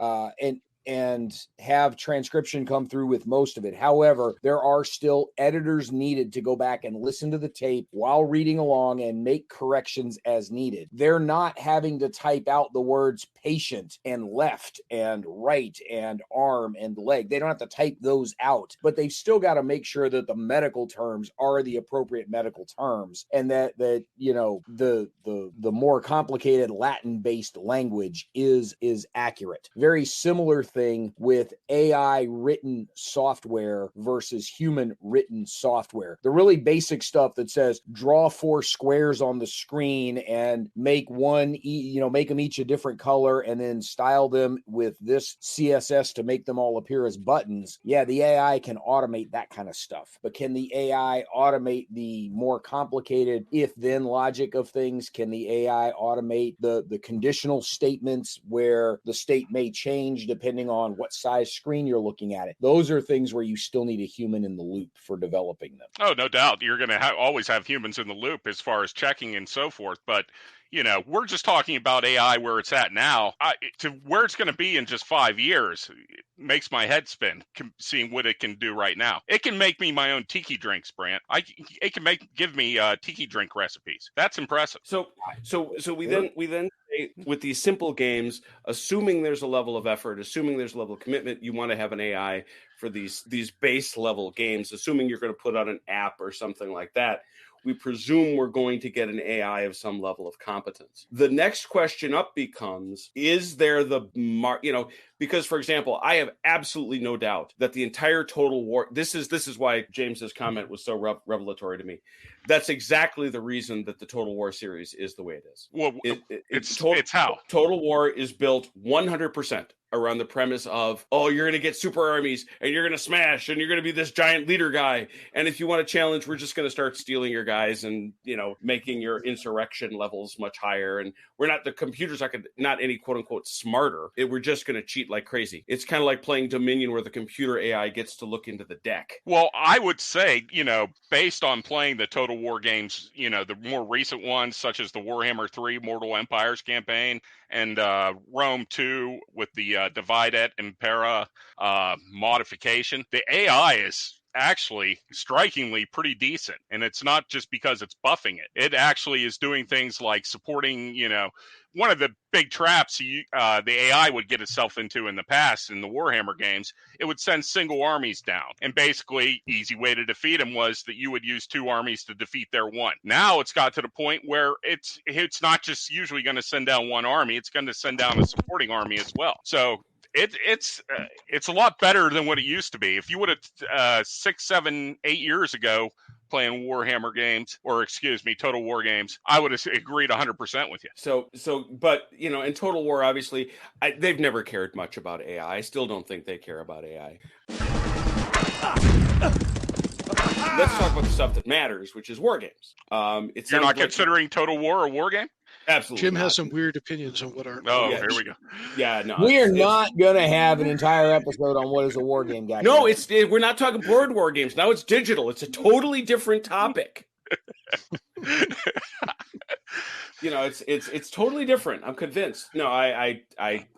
and have transcription come through with most of it. However, there are still editors needed to go back and listen to the tape while reading along and make corrections as needed. They're not having to type out the words patient and left and right and arm and leg. They don't have to type those out, but they've still got to make sure that the medical terms are the appropriate medical terms, and that you know, the more complicated Latin-based language is accurate. Very similar thing with AI written software versus human written software. The really basic stuff that says draw 4 squares on the screen and make them each a different color and then style them with this CSS to make them all appear as buttons. Yeah, the AI can automate that kind of stuff. But can the AI automate the more complicated if-then logic of things? Can the AI automate the conditional statements where the state may change depending on what size screen you're looking at it? Those are things where you still need a human in the loop for developing them. Oh, no doubt. You're going to always have humans in the loop as far as checking and so forth. But, you know, we're just talking about AI where it's at now. To where it's going to be in just 5 years makes my head spin, seeing what it can do right now. It can make me my own tiki drinks, Brant. It can give me tiki drink recipes. That's impressive. So we then say with these simple games, assuming there's a level of effort, assuming there's a level of commitment, you want to have an AI for these base level games. Assuming you're going to put on an app or something like that, we presume we're going to get an AI of some level of competence. The next question up becomes, is there because, for example, I have absolutely no doubt that the entire Total War, this is why James's comment was so revelatory to me. That's exactly the reason that the Total War series is the way it is. Well, it's how Total War is built 100% around the premise of, oh, you're going to get super armies and you're going to smash and you're going to be this giant leader guy. And if you want to challenge, we're just going to start stealing your guys and, you know, making your insurrection levels much higher. And the computers are not any quote unquote smarter. We're just going to cheat like crazy. It's kind of like playing Dominion where the computer AI gets to look into the deck. Well, I would say, you know, based on playing the Total War games, you know, the more recent ones, such as the Warhammer 3 Mortal Empires campaign and Rome 2 with the Divide et Impera modification, the AI is actually strikingly pretty decent. And it's not just because it's buffing it. It actually is doing things like supporting, you know, one of the big traps the AI would get itself into in the past in the Warhammer games, it would send single armies down. And basically, easy way to defeat them was that you would use 2 armies to defeat their one. Now it's got to the point where it's not just usually going to send down one army, it's going to send down a supporting army as well. So it's a lot better than what it used to be. If you would have 6, 7, 8 years ago playing Warhammer games, or excuse me, Total War games, I would have agreed 100% with you. So, but you know, in Total War, obviously, they've never cared much about AI. I still don't think they care about AI. Let's talk about the stuff that matters, which is war games. You're not considering Total War a war game? Absolutely. Jim has some weird opinions on what aren't. Oh, here we go. Yeah, no. We're not going to have an entire episode on what is a war game, guys. No, we're not talking board war games. Now it's digital. It's a totally different topic. You know, it's totally different. I'm convinced. No, I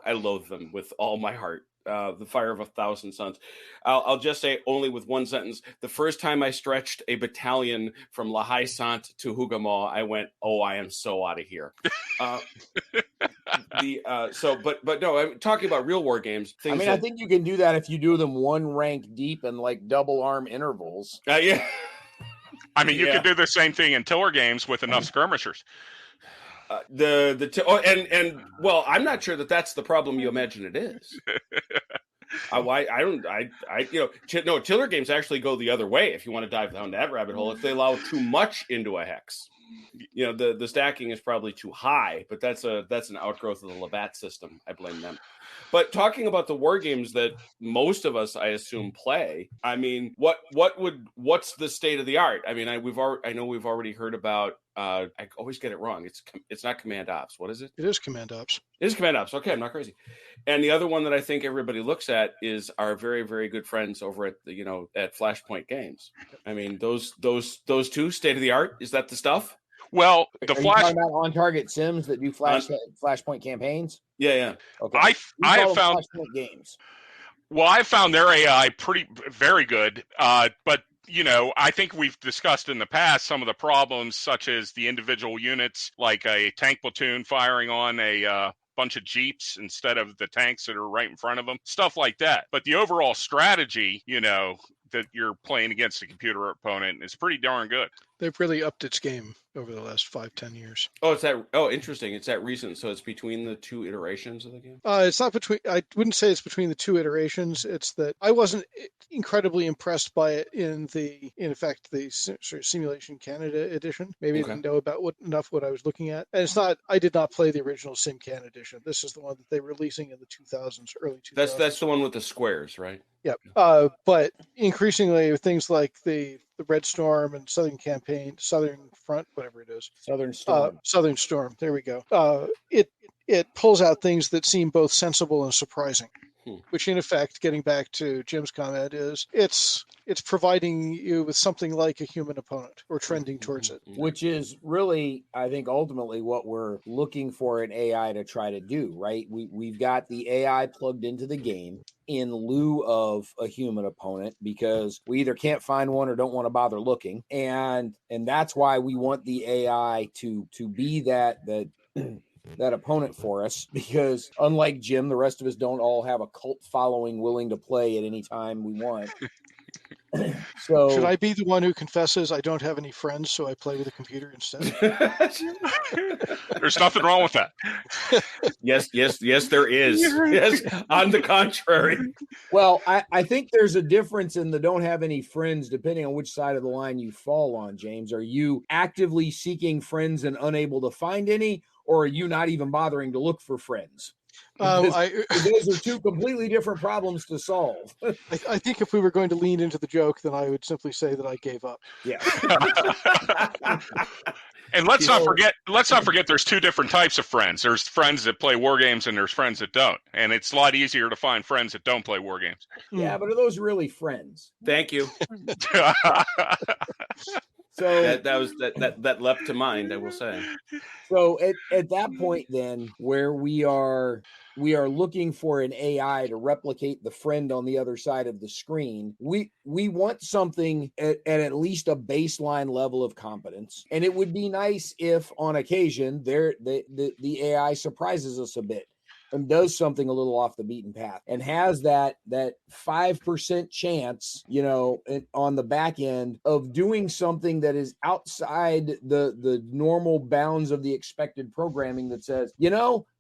loathe them with all my heart. The Fire of 1,000 Suns. I'll just say only with one sentence. The first time I stretched a battalion from La Haye Sainte to Hougoumont, I went, "Oh, I am so out of here." But no, I'm talking about real war games. I think you can do that if you do them one rank deep and like double arm intervals. Yeah. I mean, you can do the same thing in Tiller games with enough skirmishers. Well, I'm not sure that that's the problem you imagine it is. Tiller games actually go the other way. If you want to dive down that rabbit hole, if they allow too much into a hex, you know, the stacking is probably too high. But that's an outgrowth of the Labatt system. I blame them. But talking about the war games that most of us, I assume, play, I mean, what's the state of the art? I mean, I know we've already heard about I always get it wrong. It's not Command Ops. What is it? It is Command Ops. It is Command Ops. Okay, I'm not crazy. And the other one that I think everybody looks at is our very, very good friends over at at Flashpoint Games. I mean, those two, state of the art. Is that the stuff? Well, Are you talking about on-target sims that do Flashpoint campaigns? Yeah. Okay. I have found Flashpoint games. Well, I found their AI very good, but I think we've discussed in the past some of the problems, such as the individual units, like a tank platoon firing on a bunch of jeeps instead of the tanks that are right in front of them, stuff like that. But the overall strategy, that you're playing against a computer opponent is pretty darn good. They've really upped its game over the last 5-10 years. Interesting. It's that recent. So it's between the two iterations of the game? It's not between, I wouldn't say it's between the two iterations. It's that I wasn't incredibly impressed by it in effect, the sort of Simulation Canada edition. Maybe I didn't know about enough what I was looking at. And I did not play the original SimCan edition. This is the one that they're releasing in the 2000s, early 2000s. That's the one with the squares, right? Yeah. But increasingly things like the Red Storm and Southern Front, whatever it is. Southern Storm. Southern Storm. There we go. It pulls out things that seem both sensible and surprising, which in effect, getting back to Jim's comment, is it's providing you with something like a human opponent or trending towards it. Which is really, I think, ultimately what we're looking for an AI to try to do, right? We've got the AI plugged into the game in lieu of a human opponent because we either can't find one or don't want to bother looking. And that's why we want the AI to be that opponent for us, because unlike Jim, the rest of us don't all have a cult following willing to play at any time we want. So should I be the one who confesses I don't have any friends, so I play with a computer instead? There's nothing wrong with that. Yes, there is. Yes, on the contrary. Well, I think there's a difference in the don't have any friends depending on which side of the line you fall on, James. Are you actively seeking friends and unable to find any, or are you not even bothering to look for friends? Those are two completely different problems to solve. I think if we were going to lean into the joke, then I would simply say that I gave up. Yeah. And let's not forget there's two different types of friends. There's friends that play war games and there's friends that don't. And it's a lot easier to find friends that don't play war games. Yeah, but are those really friends? Thank you. So that leapt to mind, I will say. So at that point, then, where we are looking for an AI to replicate the friend on the other side of the screen, we want something at least a baseline level of competence. And it would be nice if, on occasion, the AI surprises us a bit and does something a little off the beaten path and has that 5% chance, on the back end of doing something that is outside the normal bounds of the expected programming that says,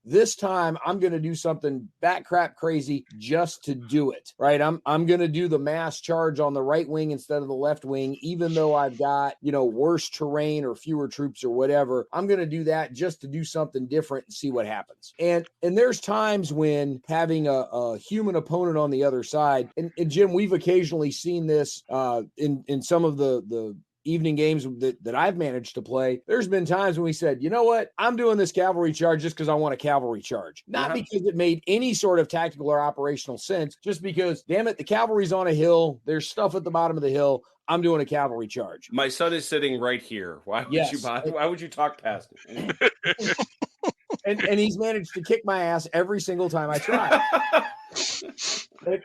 this time I'm going to do something bat crap crazy just to do it, right? I'm going to do the mass charge on the right wing instead of the left wing, even though I've got, worse terrain or fewer troops or whatever. I'm going to do that just to do something different and see what happens. And there's times when having a human opponent on the other side, and Jim, we've occasionally seen this in some of the evening games that I've managed to play. There's been times when we said, you know what, I'm doing this cavalry charge just because I want a cavalry charge. Not because it made any sort of tactical or operational sense, just because, damn it, the cavalry's on a hill. There's stuff at the bottom of the hill. I'm doing a cavalry charge. My son is sitting right here. Why would you talk past him? And he's managed to kick my ass every single time I try.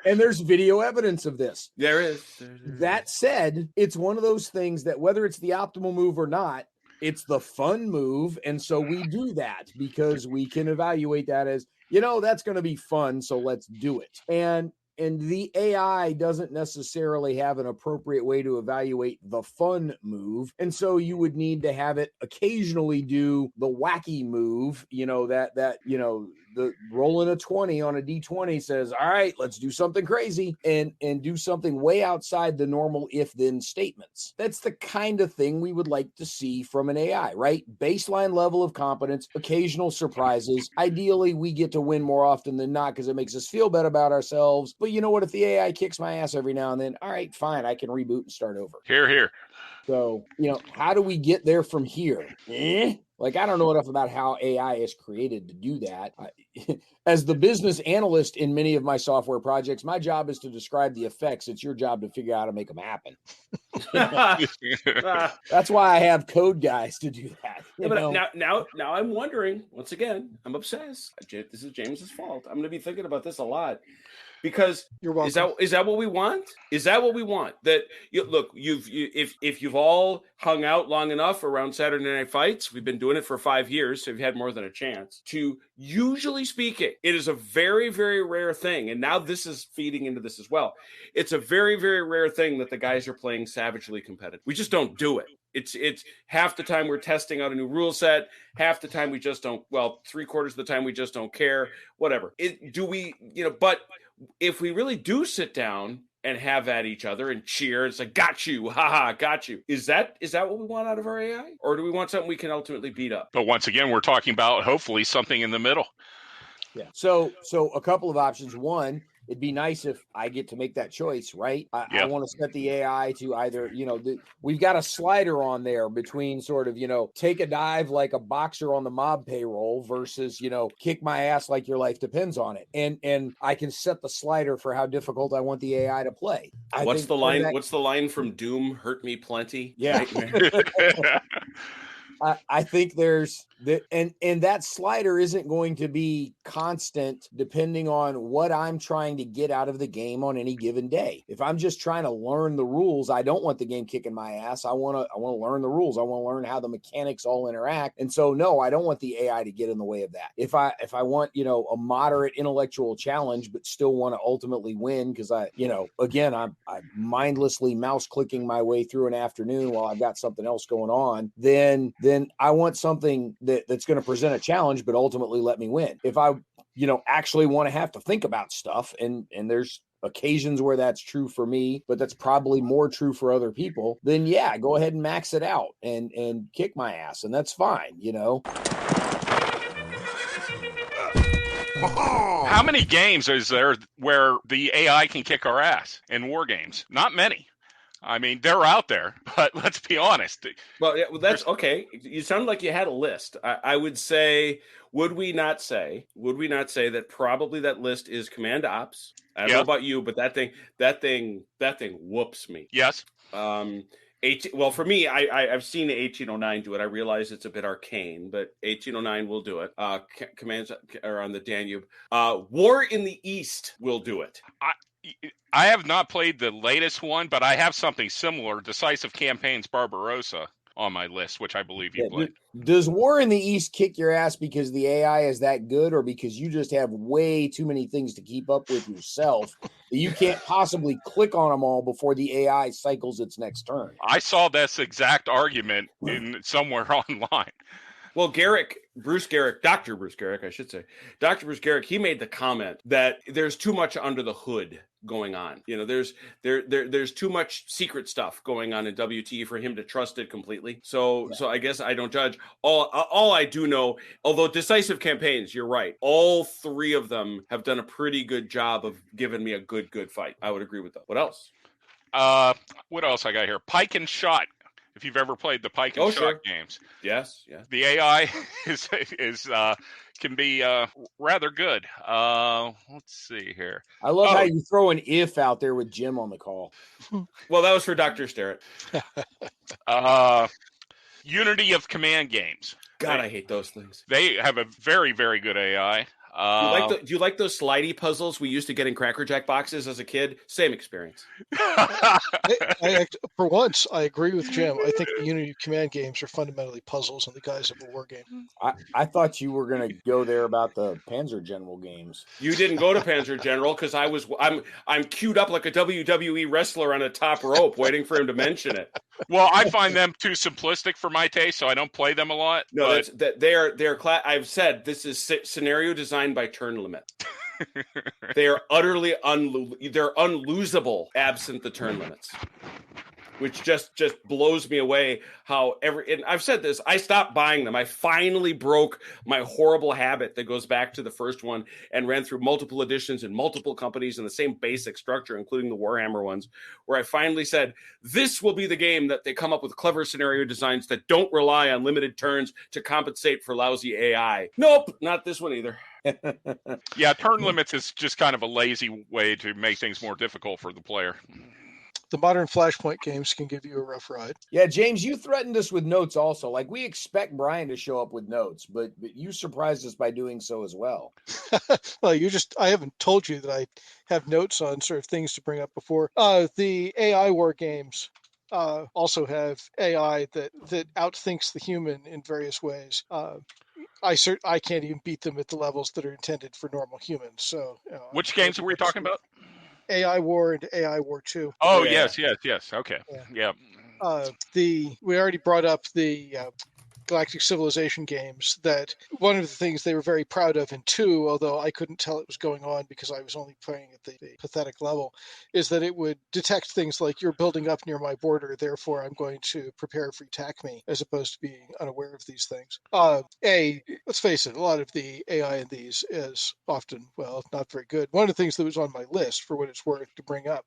And there's video evidence of this. There is. That said, it's one of those things that whether it's the optimal move or not, it's the fun move. And so we do that because we can evaluate that as, that's going to be fun. So let's do it. And the AI doesn't necessarily have an appropriate way to evaluate the fun move. And so you would need to have it occasionally do the wacky move, the rolling a 20 on a D20 says, all right, let's do something crazy and do something way outside the normal if-then statements. That's the kind of thing we would like to see from an AI, right? Baseline level of competence, occasional surprises. Ideally, we get to win more often than not because it makes us feel better about ourselves. But you know what? If the AI kicks my ass every now and then, all right, fine, I can reboot and start over. Here. So, how do we get there from here? Like, I don't know enough about how AI is created to do that. As the business analyst in many of my software projects, my job is to describe the effects. It's your job to figure out how to make them happen. That's why I have code guys to do that. But now I'm wondering, once again, I'm obsessed. This is James's fault. I'm going to be thinking about this a lot. Because You're welcome. Is that what we want? Is that what we want? That if you've all hung out long enough around Saturday Night Fights, we've been doing it for 5 years, so you've had more than a chance to. Usually speaking, it is a very, very rare thing, and now this is feeding into this as well. It's a very, very rare thing that the guys are playing savagely competitive. We just don't do it. It's half the time we're testing out a new rule set. Half the time we just don't. Well, 3/4 of the time we just don't care. Whatever. But if we really do sit down and have at each other and cheer, it's like, got you, haha, got you. Is that what we want out of our AI? Or do we want something we can ultimately beat up? But once again, we're talking about hopefully something in the middle. Yeah. So a couple of options. One, it'd be nice if I get to make that choice, right? I want to set the AI to either, we've got a slider on there between sort of, take a dive like a boxer on the mob payroll versus, kick my ass like your life depends on it. And I can set the slider for how difficult I want the AI to play. What's the line? What's the line from Doom? Hurt me plenty. Yeah. I think there's and that slider isn't going to be constant depending on what I'm trying to get out of the game on any given day. If I'm just trying to learn the rules, I don't want the game kicking my ass. I want to learn the rules. I want to learn how the mechanics all interact. And so, no, I don't want the AI to get in the way of that. If I want, a moderate intellectual challenge, but still want to ultimately win because I'm mindlessly mouse clicking my way through an afternoon while I've got something else going on, then I want something that's going to present a challenge, but ultimately let me win. If I, actually want to have to think about stuff, and there's occasions where that's true for me, but that's probably more true for other people, then yeah, go ahead and max it out and kick my ass, and that's fine, How many games is there where the AI can kick our ass in war games? Not many. I mean, they're out there, but let's be honest. Well, that's okay. You sound like you had a list. I would say, would we not say that probably that list is Command Ops? I don't know about you, but that thing whoops me. Yes. Well, for me, I've seen 1809 do it. I realize it's a bit arcane, but 1809 will do it. Commands are on the Danube. War in the East will do it. I have not played the latest one, but I have something similar, Decisive Campaigns Barbarossa, on my list, which I believe you played. Does War in the East kick your ass because the AI is that good, or because you just have way too many things to keep up with yourself that you can't possibly click on them all before the AI cycles its next turn? I saw this exact argument in somewhere online. Well, Dr. Bruce Garrick, I should say. Dr. Bruce Garrick, he made the comment that there's too much under the hood going on. There's too much secret stuff going on in WT for him to trust it completely. So I guess I don't judge. All I do know, although Decisive Campaigns, you're right. All three of them have done a pretty good job of giving me a good fight. I would agree with that. What else? What else I got here? Pike and Shot. If you've ever played the Pike and Shot games, yes, the AI can be rather good. Let's see here. I love how you throw an if out there with Jim on the call. Well, that was for Dr. Starrett. Unity of Command games. God, I hate those things. They have a very, very good AI. Do you like those slidey puzzles we used to get in Cracker Jack boxes as a kid? Same experience. For once, I agree with Jim. I think the Unity Command games are fundamentally puzzles in the guise of a war game. I thought you were going to go there about the Panzer General games. You didn't go to Panzer General because I'm queued up like a WWE wrestler on a top rope waiting for him to mention it. Well, I find them too simplistic for my taste, so I don't play them a lot. No, I've said this is scenario designed by turn limit. They are utterly they're unlosable absent the turn limits. which just blows me away. How and I've said this, I stopped buying them. I finally broke my horrible habit that goes back to the first one and ran through multiple editions and multiple companies in the same basic structure, including the Warhammer ones, where I finally said, this will be the game that they come up with clever scenario designs that don't rely on limited turns to compensate for lousy AI. Nope, not this one either. Yeah, turn limits is just kind of a lazy way to make things more difficult for the player. The modern Flashpoint games can give you a rough ride. Yeah, James, you threatened us with notes also. Like, we expect Bryan to show up with notes, but you surprised us by doing so as well. Well, I haven't told you that I have notes on sort of things to bring up before. The AI war games also have AI that outthinks the human in various ways. I can't even beat them at the levels that are intended for normal humans. So, which games were we talking about? AI War and AI War 2. Oh, Yeah. yes. Okay. Yeah. We already brought up the Galactic Civilization games, that one of the things they were very proud of in 2, although I couldn't tell it was going on because I was only playing at the pathetic level, is that it would detect things like, you're building up near my border, therefore I'm going to prepare for attack me, as opposed to being unaware of these things. Let's face it, a lot of the AI in these is often, well, not very good. One of the things that was on my list, for what it's worth, to bring up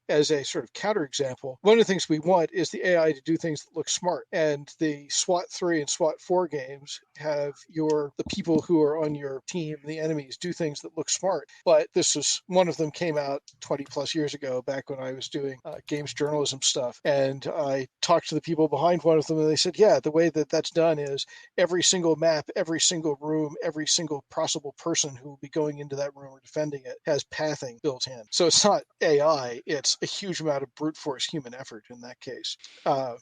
as a sort of counterexample, one of the things we want is the AI to do things that look smart. And the SWAT 3 and SWAT 4 games have the people who are on your team, the enemies, do things that look smart. But one of them came out 20 plus years ago, back when I was doing games journalism stuff. And I talked to the people behind one of them, and they said, yeah, the way that that's done is every single map, every single room, every single possible person who will be going into that room or defending it has pathing built in. So it's not AI, it's a huge amount of brute force human effort in that case.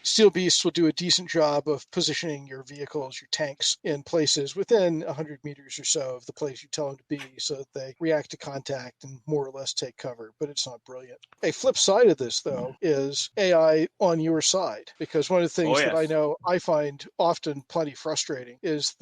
Steel Beasts will do a decent job of positioning your vehicles, your tanks, in places within 100 meters or so of the place you tell them to be, so that they react to contact and more or less take cover, but it's not brilliant. A flip side of this, though, is AI on your side, because one of the things that I know I find often plenty frustrating is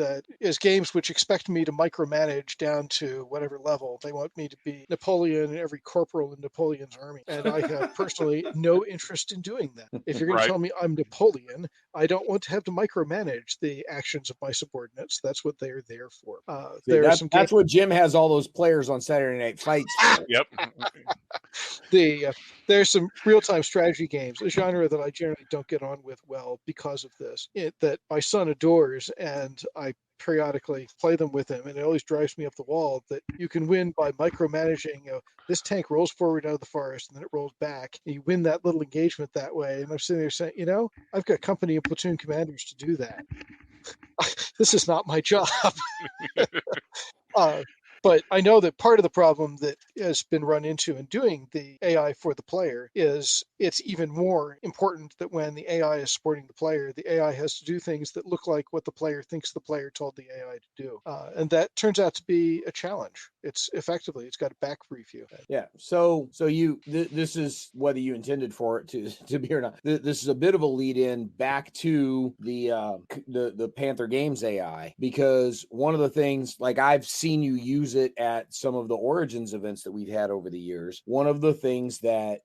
games which expect me to micromanage down to whatever level. They want me to be Napoleon and every corporal in Napoleon's army, and I have personally no interest in doing that. If you're going to tell me I'm Napoleon, I don't want to have to micromanage the actions of my subordinates. That's what they're there for. That's what Jim has all those players on Saturday Night Fights for. Yep. There's some real-time strategy games, a genre that I generally don't get on with well because of this, that my son adores, and I periodically play them with him, and it always drives me up the wall that you can win by micromanaging. This tank rolls forward out of the forest, and then it rolls back, and you win that little engagement that way. And I'm sitting there saying, I've got company and platoon commanders to do that. This is not my job. But I know that part of the problem that has been run into in doing the AI for the player is it's even more important that when the AI is supporting the AI has to do things that look like what the player thinks the player told the AI to do. And that turns out to be a challenge. It's got to back brief you. Yeah. So this is, whether you intended for it to be or not, this is a bit of a lead in back to the Panther Games AI, because one of the things, like, I've seen you use it at some of the Origins events that we've had over the years. One of the things that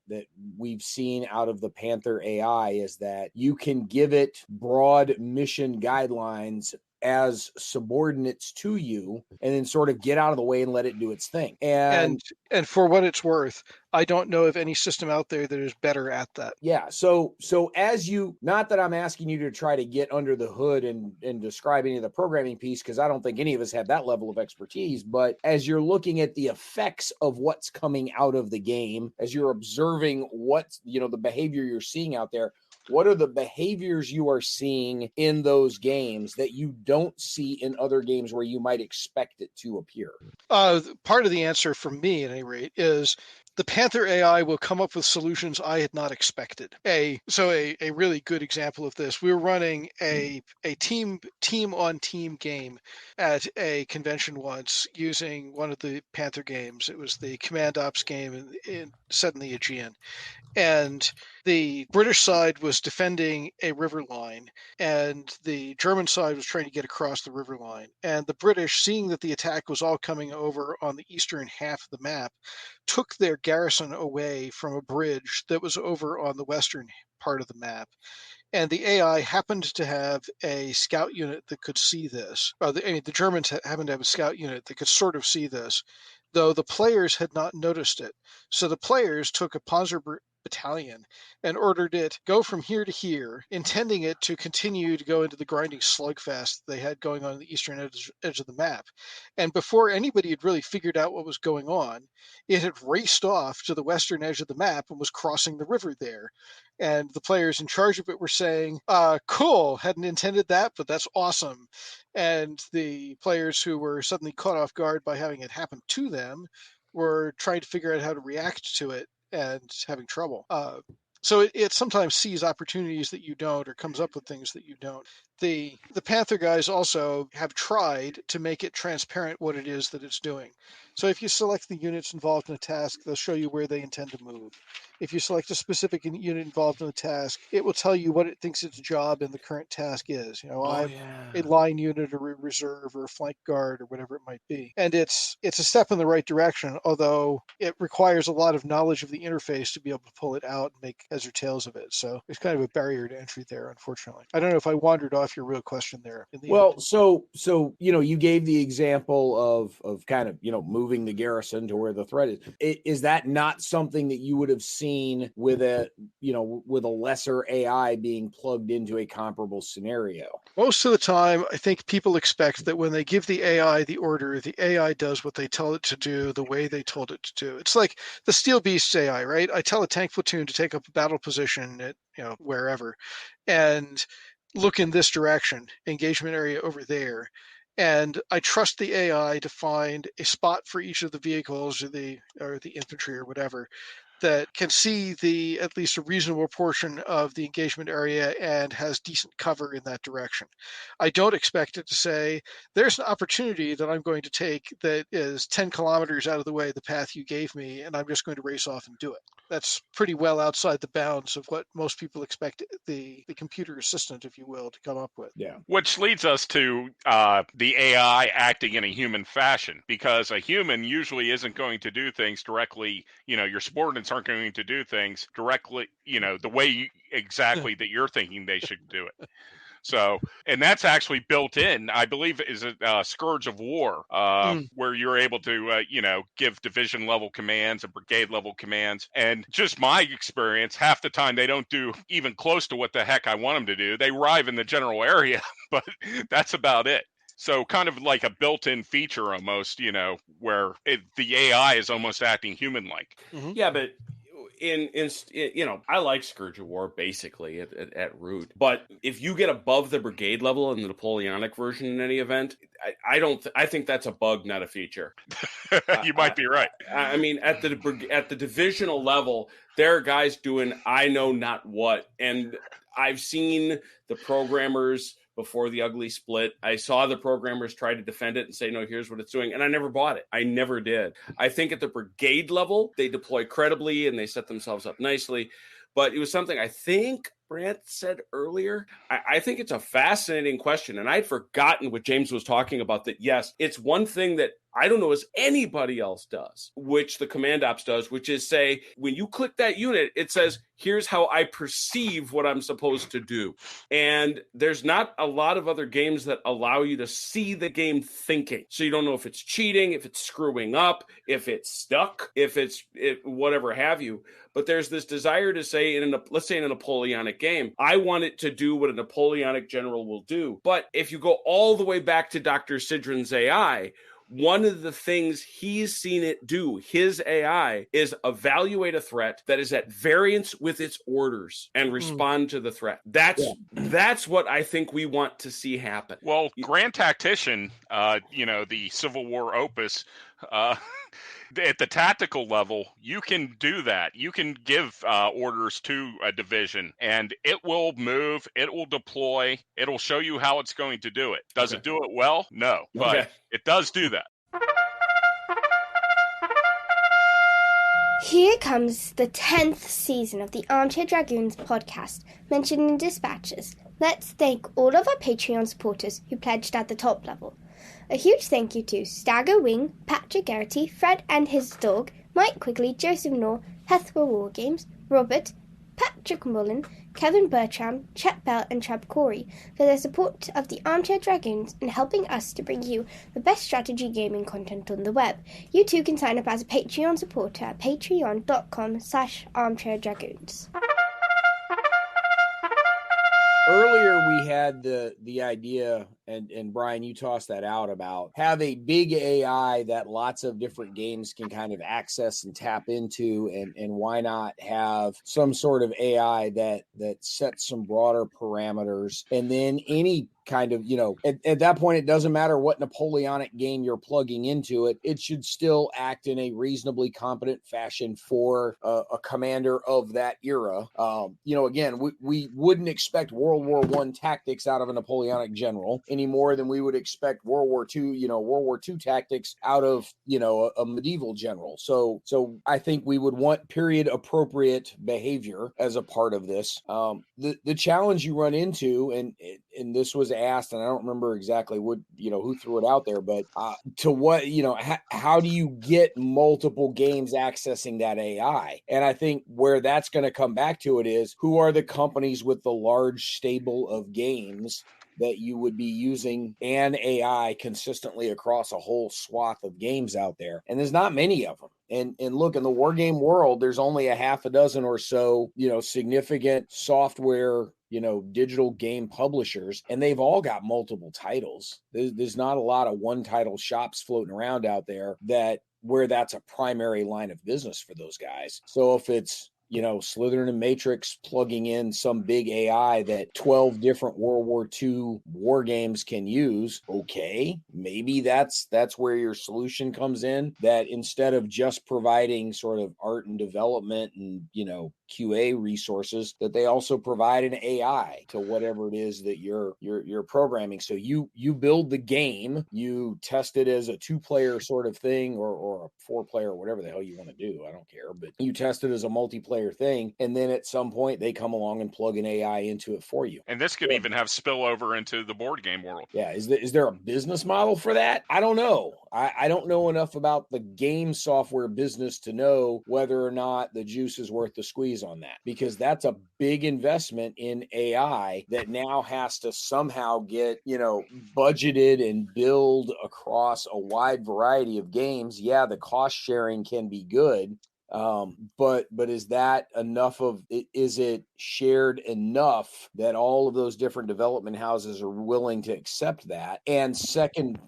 we've seen out of the Panther AI is that you can give it broad mission guidelines as subordinates to you, and then sort of get out of the way and let it do its thing. And for what it's worth, I don't know of any system out there that is better at that. Yeah. So as you, not that I'm asking you to try to get under the hood and describe any of the programming piece, because I don't think any of us have that level of expertise, but as you're looking at the effects of what's coming out of the game, as you're observing what's, the behavior you're seeing out there, what are the behaviors you are seeing in those games that you don't see in other games where you might expect it to appear? Part of the answer from me, at any rate, is the Panther AI will come up with solutions I had not expected. A really good example of this, we were running a team on team game at a convention once using one of the Panther games. It was the Command Ops game set in the Aegean. And the British side was defending a river line, and the German side was trying to get across the river line. And the British, seeing that the attack was all coming over on the eastern half of the map, took their garrison away from a bridge that was over on the western part of the map. And the AI happened to have a scout unit that could see this. The Germans happened to have a scout unit that could sort of see this, though the players had not noticed it. So the players took a Panzer battalion and ordered it go from here to here, intending it to continue to go into the grinding slugfest they had going on the eastern edge of the map. And before anybody had really figured out what was going on, it had raced off to the western edge of the map and was crossing the river there. And the players in charge of it were saying, cool, hadn't intended that, but that's awesome. And the players who were suddenly caught off guard by having it happen to them were trying to figure out how to react to it and having trouble. So it sometimes sees opportunities that you don't, or comes up with things that you don't. The Panther guys also have tried to make it transparent what it is that it's doing. So if you select the units involved in a task, they'll show you where they intend to move. If you select a specific unit involved in the task, it will tell you what it thinks its job in the current task is. I'm a line unit or a reserve or a flank guard or whatever it might be. And it's a step in the right direction, although it requires a lot of knowledge of the interface to be able to pull it out and make heads or tails of it. So there's kind of a barrier to entry there, unfortunately. I don't know if I wandered off your real question there. Well, so you gave the example of kind of moving the garrison to where the threat is. Is that not something that you would have seen with a lesser AI being plugged into a comparable scenario? Most of the time, I think people expect that when they give the AI the order, the AI does what they tell it to do the way they told it to do. It's like the Steel Beasts AI, right? I tell a tank platoon to take up a battle position at wherever, and look in this direction, engagement area over there. And I trust the AI to find a spot for each of the vehicles or the infantry or whatever that can see at least a reasonable portion of the engagement area and has decent cover in that direction. I don't expect it to say, there's an opportunity that I'm going to take that is 10 kilometers out of the way, the path you gave me, and I'm just going to race off and do it. That's pretty well outside the bounds of what most people expect the computer assistant, if you will, to come up with. Yeah. Which leads us to the AI acting in a human fashion, because a human usually isn't going to do things directly. Your subordinates aren't going to do things directly, the way exactly that you're thinking they should do it. So, and that's actually built in, I believe, is a Scourge of War, where you're able to, give division level commands and brigade level commands. And just my experience, half the time they don't do even close to what the heck I want them to do. They arrive in the general area, but that's about it. So kind of like a built-in feature almost, where the AI is almost acting human-like. Mm-hmm. Yeah, but I like Scourge of War basically at root, but if you get above the brigade level in the Napoleonic version in any event, I think that's a bug, not a feature. You might be right. I mean, at the divisional level, there are guys doing I know not what, and I've seen the programmers before the ugly split. I saw the programmers try to defend it and say, no, here's what it's doing. And I never bought it. I never did. I think at the brigade level, they deploy credibly and they set themselves up nicely. But it was something I think Brant said earlier. I think it's a fascinating question. And I'd forgotten what James was talking about, that, yes, it's one thing that I don't know as anybody else does, which the command ops does, which is say, when you click that unit, it says, here's how I perceive what I'm supposed to do. And there's not a lot of other games that allow you to see the game thinking. So you don't know if it's cheating, if it's screwing up, if it's stuck, if whatever have you. But there's this desire to say, let's say in a Napoleonic game, I want it to do what a Napoleonic general will do. But if you go all the way back to Dr. Sidron's AI, one of the things he's seen it do, his AI, is evaluate a threat that is at variance with its orders and respond to the threat. That's what I think we want to see happen. Well, Grand Tactician, the Civil War opus, at the tactical level, you can do that. You can give orders to a division, and it will move, it will deploy, it'll show you how it's going to do it. Does it do it well? No, but it does do that. Here comes the 10th season of the Armchair Dragoons podcast, mentioned in dispatches. Let's thank all of our Patreon supporters who pledged at the top level. A huge thank you to Stagger Wing, Patrick Garrity, Fred and his dog, Mike Quigley, Joseph Knorr, Hethwell Wargames, Robert, Patrick Mullen, Kevin Bertram, Chet Bell, and Chub Corey for their support of the Armchair Dragoons and helping us to bring you the best strategy gaming content on the web. You too can sign up as a Patreon supporter at patreon.com/armchairdragoons. Earlier, we had the idea, and Bryan, you tossed that out about have a big AI that lots of different games can kind of access and tap into, and why not have some sort of AI that sets some broader parameters, and then any kind of, at that point, it doesn't matter what Napoleonic game you're plugging into it. It should still act in a reasonably competent fashion for a commander of that era. Again, we wouldn't expect World War I tactics out of a Napoleonic general any more than we would expect World War II tactics out of, a medieval general. So I think we would want period appropriate behavior as a part of this. The challenge you run into, and this was asked, and I don't remember exactly what, who threw it out there, but to what, how do you get multiple games accessing that AI? And I think where that's going to come back to it is, who are the companies with the large stable of games that you would be using an AI consistently across a whole swath of games out there? And there's not many of them. And look, in the war game world, there's only a half a dozen or so, significant software, digital game publishers, and they've all got multiple titles. There's not a lot of one title shops floating around out there where that's a primary line of business for those guys. So if it's, Slytherin and Matrix plugging in some big AI that 12 different World War II war games can use, okay, maybe that's where your solution comes in, that instead of just providing sort of art and development and, QA resources, that they also provide an AI to whatever it is that you're programming. So you build the game, you test it as a 2-player sort of thing, or a 4-player, whatever the hell you want to do. I don't care, but you test it as a multiplayer thing, and then at some point they come along and plug an AI into it for you. And this could even have spillover into the board game world. Yeah, is there a business model for that? I don't know. I don't know enough about the game software business to know whether or not the juice is worth the squeeze on that, because that's a big investment in AI that now has to somehow get, budgeted and build across a wide variety of games. Yeah, the cost sharing can be good. But is that enough of it? Is it shared enough that all of those different development houses are willing to accept that? And second,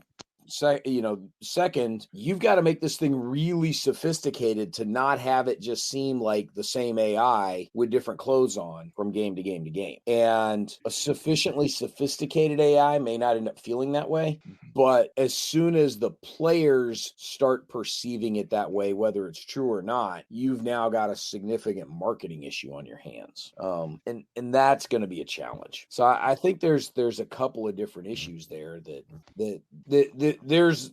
you've got to make this thing really sophisticated to not have it just seem like the same AI with different clothes on from game to game to game. And a sufficiently sophisticated AI may not end up feeling that way, but as soon as the players start perceiving it that way, whether it's true or not, you've now got a significant marketing issue on your hands. And that's going to be a challenge. So I think there's a couple of different issues there that there's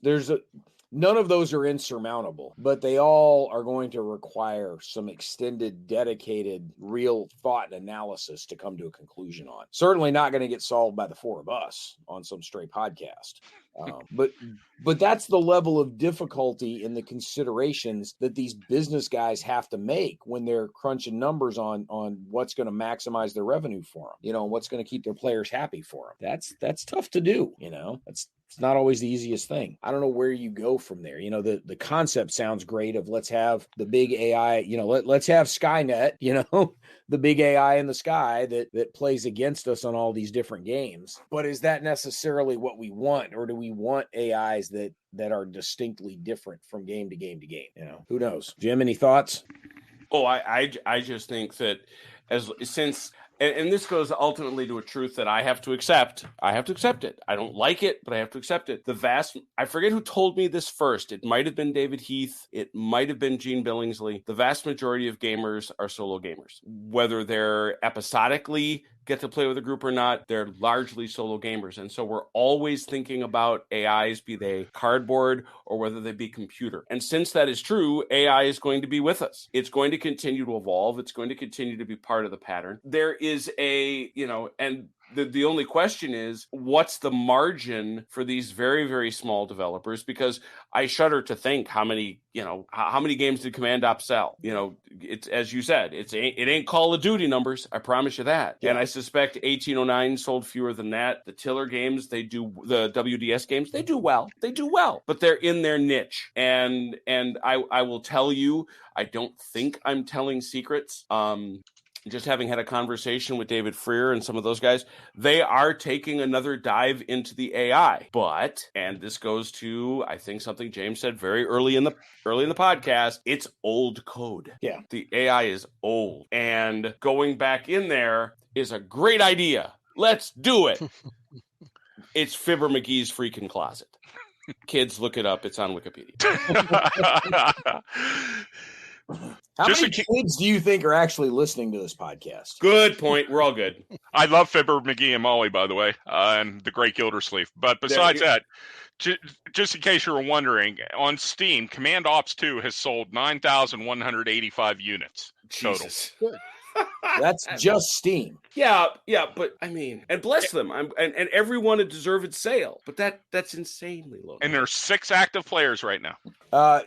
none of those are insurmountable, but they all are going to require some extended, dedicated, real thought and analysis to come to a conclusion on. Certainly not going to get solved by the four of us on some stray podcast. But that's the level of difficulty in the considerations that these business guys have to make when they're crunching numbers on what's going to maximize their revenue for them, and what's going to keep their players happy for them. That's tough to do. It's not always the easiest thing. I don't know where you go from there. The concept sounds great of let's have the big AI, let's have Skynet, the big AI in the sky that plays against us on all these different games. But is that necessarily what we want? Or do we want AIs that are distinctly different from game to game to game? Who knows? Jim, any thoughts? Oh, I just think that and this goes ultimately to a truth that I have to accept. I have to accept it. I don't like it, but I have to accept it. I forget who told me this first. It might have been David Heath. It might have been Gene Billingsley. The vast majority of gamers are solo gamers. Whether they're episodically get to play with a group or not, they're largely solo gamers. And so we're always thinking about AIs, be they cardboard or whether they be computer. And since that is true, AI is going to be with us. It's going to continue to evolve. It's going to continue to be part of the pattern. There is and the only question is, what's the margin for these very, very small developers? Because I shudder to think how many games did Command Ops sell? It's, as you said, it ain't Call of Duty numbers. I promise you that. Yeah. And I suspect 1809 sold fewer than that. The Tiller games, the WDS games, they do well. But they're in their niche. And I will tell you, I don't think I'm telling secrets. Just having had a conversation with David Freer and some of those guys, they are taking another dive into the AI. But, and this goes to, I think, something James said very early in the podcast, it's old code. Yeah. The AI is old. And going back in there is a great idea. Let's do it. It's Fibber McGee's freaking closet. Kids, look it up. It's on Wikipedia. How many kids do you think are actually listening to this podcast? Good point. We're all good. I love Fibber McGee and Molly, by the way, and the Great Gildersleeve. But besides that, just in case you were wondering, on Steam, Command Ops 2 has sold 9,185 units total. Good. That's just Steam. Yeah, but I mean, and bless them. And everyone a deserved sale, but that's insanely low. And there's 6 active players right now.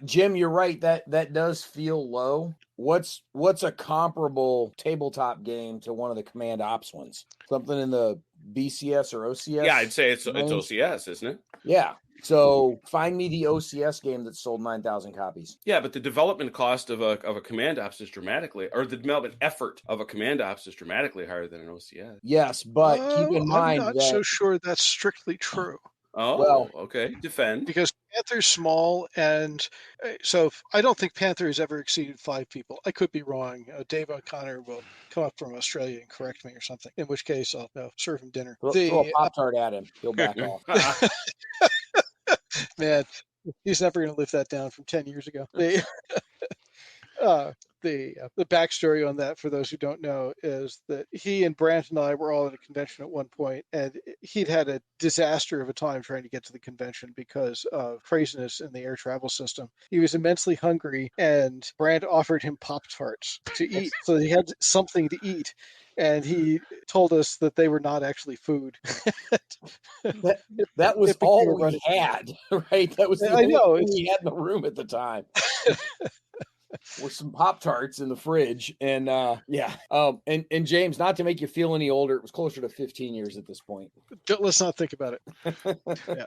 Jim, you're right. That does feel low. What's a comparable tabletop game to one of the Command Ops ones? Something in the BCS or OCS? Yeah, I'd say it's OCS, isn't it? Yeah. So find me the OCS game that sold 9,000 copies. Yeah, but the development cost of a Command Ops is dramatically, or the development effort of a Command Ops is dramatically higher than an OCS. Yes, but keep in mind I'm not so sure that's strictly true. Oh, well, okay. Defend. Because Panther's small, and so I don't think Panther has ever exceeded 5 people. I could be wrong. Dave O'Connor will come up from Australia and correct me or something, in which case I'll serve him dinner. Throw a Pop-tart at him. He'll back off. Man, he's never going to live that down from 10 years ago. The backstory on that, for those who don't know, is that he and Brant and I were all at a convention at one point, and he'd had a disaster of a time trying to get to the convention because of craziness in the air travel system. He was immensely hungry, and Brant offered him Pop-tarts to eat, so he had something to eat. And he told us that they were not actually food. that was all we had, right? That was the only thing we had in the room at the time. With some Pop-tarts in the fridge. And and James, not to make you feel any older, it was closer to 15 years at this point. Let's not think about it. Yeah.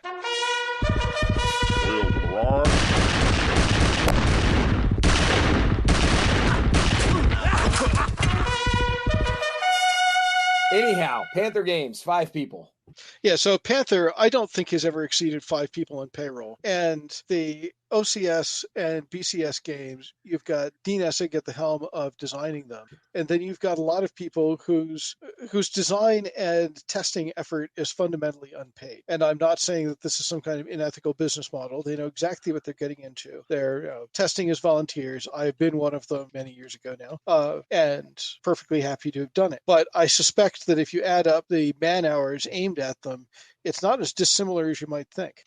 Anyhow, Panther Games, 5 people. Yeah, so Panther, I don't think has ever exceeded 5 people on payroll. And the OCS and BCS games, you've got Dean Essig at the helm of designing them. And then you've got a lot of people whose design and testing effort is fundamentally unpaid. And I'm not saying that this is some kind of unethical business model. They know exactly what they're getting into. They're testing as volunteers. I've been one of them many years ago now, and perfectly happy to have done it. But I suspect that if you add up the man hours aimed at them, it's not as dissimilar as you might think.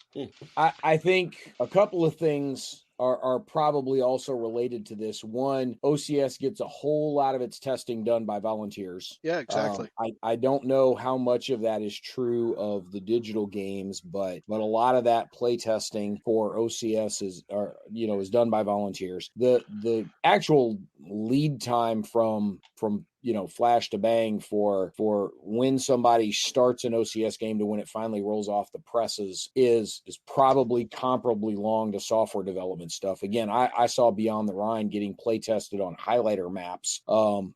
I think a couple of things are probably also related to this. One, OCS gets a whole lot of its testing done by volunteers. Yeah, exactly. I don't know how much of that is true of the digital games, but a lot of that play testing for OCS is done by volunteers. The actual lead time from flash to bang for when somebody starts an OCS game to when it finally rolls off the presses is probably comparably long to software development stuff. Again, I saw Beyond the Rhine getting play tested on highlighter maps, 5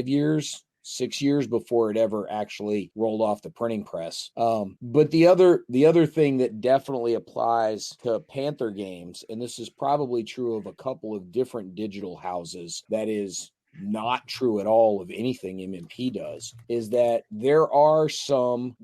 years, 6 years before it ever actually rolled off the printing press. But the other thing that definitely applies to Panther games, and this is probably true of a couple of different digital houses, that is not true at all of anything MMP does, is that there's some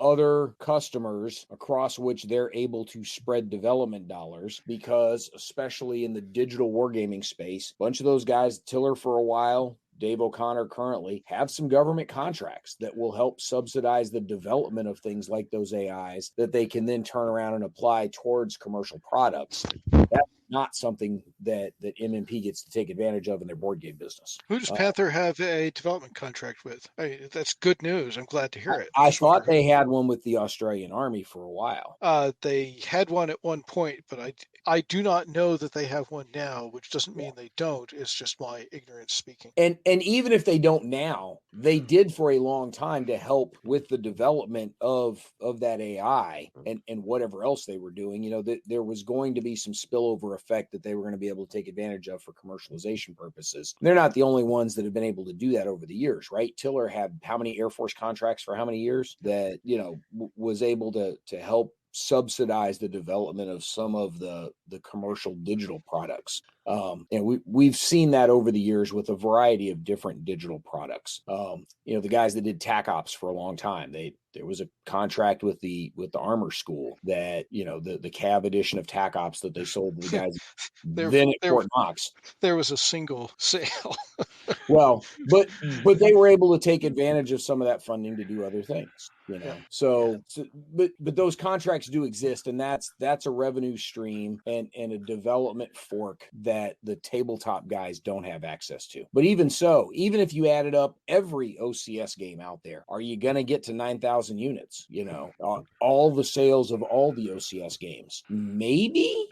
other customers across which they're able to spread development dollars, because especially in the digital wargaming space, a bunch of those guys, Tiller for a while, Dave O'Connor currently, have some government contracts that will help subsidize the development of things like those AIs that they can then turn around and apply towards commercial products. That's not something that MMP gets to take advantage of in their board game business. Who does Panther have a development contract with? I mean, that's good news. I'm glad to hear it. I thought they had one with the Australian Army for a while. They had one at one point, but I do not know that they have one now, which doesn't mean they don't. It's just my ignorance speaking. And even if they don't now, they did for a long time to help with the development of that AI and whatever else they were doing. You know, that there was going to be some spillover effect that they were going to be able to take advantage of for commercialization purposes. They're not the only ones that have been able to do that over the years, right? Tiller had how many Air Force contracts for how many years that, you know, was able to help subsidize the development of some of the commercial digital products. And we've seen that over the years with a variety of different digital products. You know, the guys that did TAC Ops for a long time, there was a contract with the Armor School that, you know, the CAV edition of TAC Ops that they sold to the guys then at Fort Knox. There was a single sale. Well, but they were able to take advantage of some of that funding to do other things, you know. Yeah. But those contracts do exist, and that's a revenue stream and a development fork that the tabletop guys don't have access to. But even so, even if you added up every OCS game out there, are you going to get to 9,000 units? You know, all the sales of all the OCS games, maybe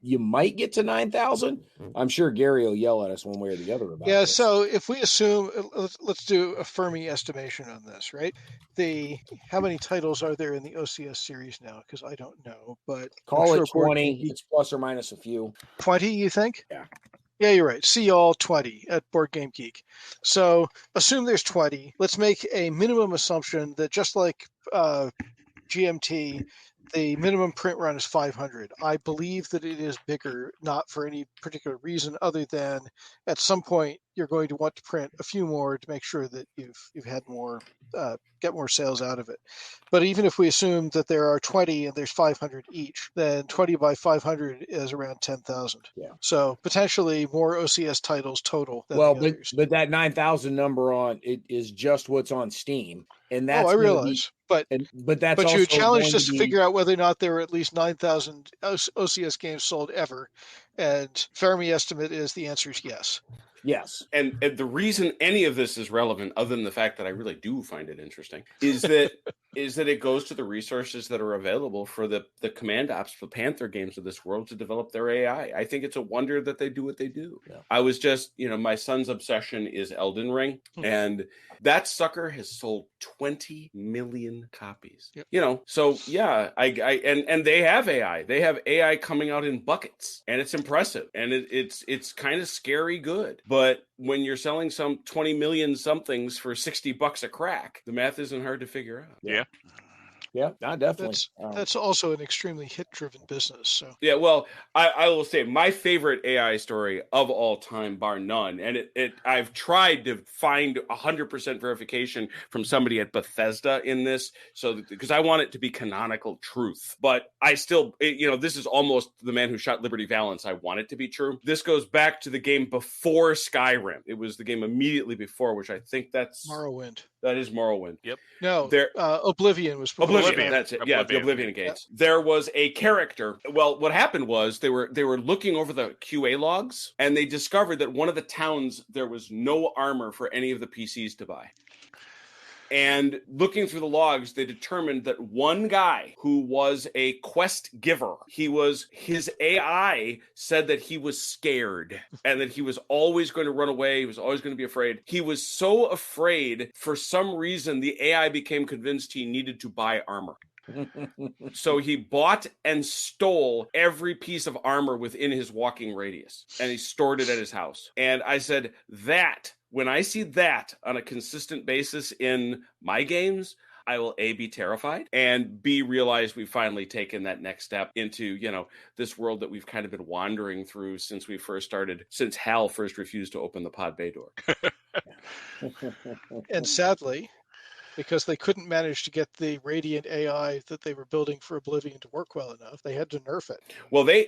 you might get to 9,000. I'm sure Gary will yell at us one way or the other about Yeah, this. so if we assume, let's do a Fermi estimation on this, right? How many titles are there in the OCS series now? Because I don't know, but call it 20. It's plus or minus a few. 20, you think? Yeah. Yeah, you're right. See all 20 at Board Game Geek. So assume there's 20. Let's make a minimum assumption that just like GMT, the minimum print run is 500. I believe that it is bigger, not for any particular reason other than at some point you're going to want to print a few more to make sure that you've had more, get more sales out of it. But even if we assume that there are 20 and there's 500 each, then 20 by 500 is around 10,000. Yeah. So potentially more OCS titles total than well, the but others. but that 9,000 number on it is just what's on Steam, and that's I realize, but that's also you challenged us to to figure out whether or not there were at least 9,000 OCS games sold ever, and Fermi estimate is the answer is yes. Yes. And the reason any of this is relevant, other than the fact that I really do find it interesting, is that it goes to the resources that are available for the command ops, the Panther games of this world to develop their AI. I think it's a wonder that they do what they do. Yeah. I was just, you know, my son's obsession is Elden Ring, and that sucker has sold 20 million copies. Yep. You know, so yeah, and they have AI. They have AI coming out in buckets, and it's impressive, and it's kind of scary good. But when you're selling some 20 million somethings for $60 a crack, the math isn't hard to figure out. Yeah. Yeah, definitely. That's also an extremely hit-driven business. So yeah, well, I will say my favorite AI story of all time, bar none, and I've tried to find 100% verification from somebody at Bethesda in this, so because I want it to be canonical truth, but I still, you know, this is almost The Man Who Shot Liberty Valance. I want it to be true. This goes back to the game before Skyrim. It was the game immediately before, which I think that's Morrowind. That is Morrowind. Yep. No, Oblivion was before. Oblivion. That's it. Yeah, the Oblivion gates. Yeah. There was a character. Well, what happened was they were looking over the QA logs, and they discovered that one of the towns there was no armor for any of the PCs to buy. And looking through the logs, they determined that one guy who was a quest giver, his AI said that he was scared and that he was always going to run away. He was always going to be afraid. He was so afraid, for some reason, the AI became convinced he needed to buy armor. So he bought and stole every piece of armor within his walking radius, and he stored it at his house. And I said, when I see that on a consistent basis in my games, I will A, be terrified, and B, realize we've finally taken that next step into, you know, this world that we've kind of been wandering through since Hal first refused to open the pod bay door. And sadly, because they couldn't manage to get the Radiant AI that they were building for Oblivion to work well enough, they had to nerf it. Well, the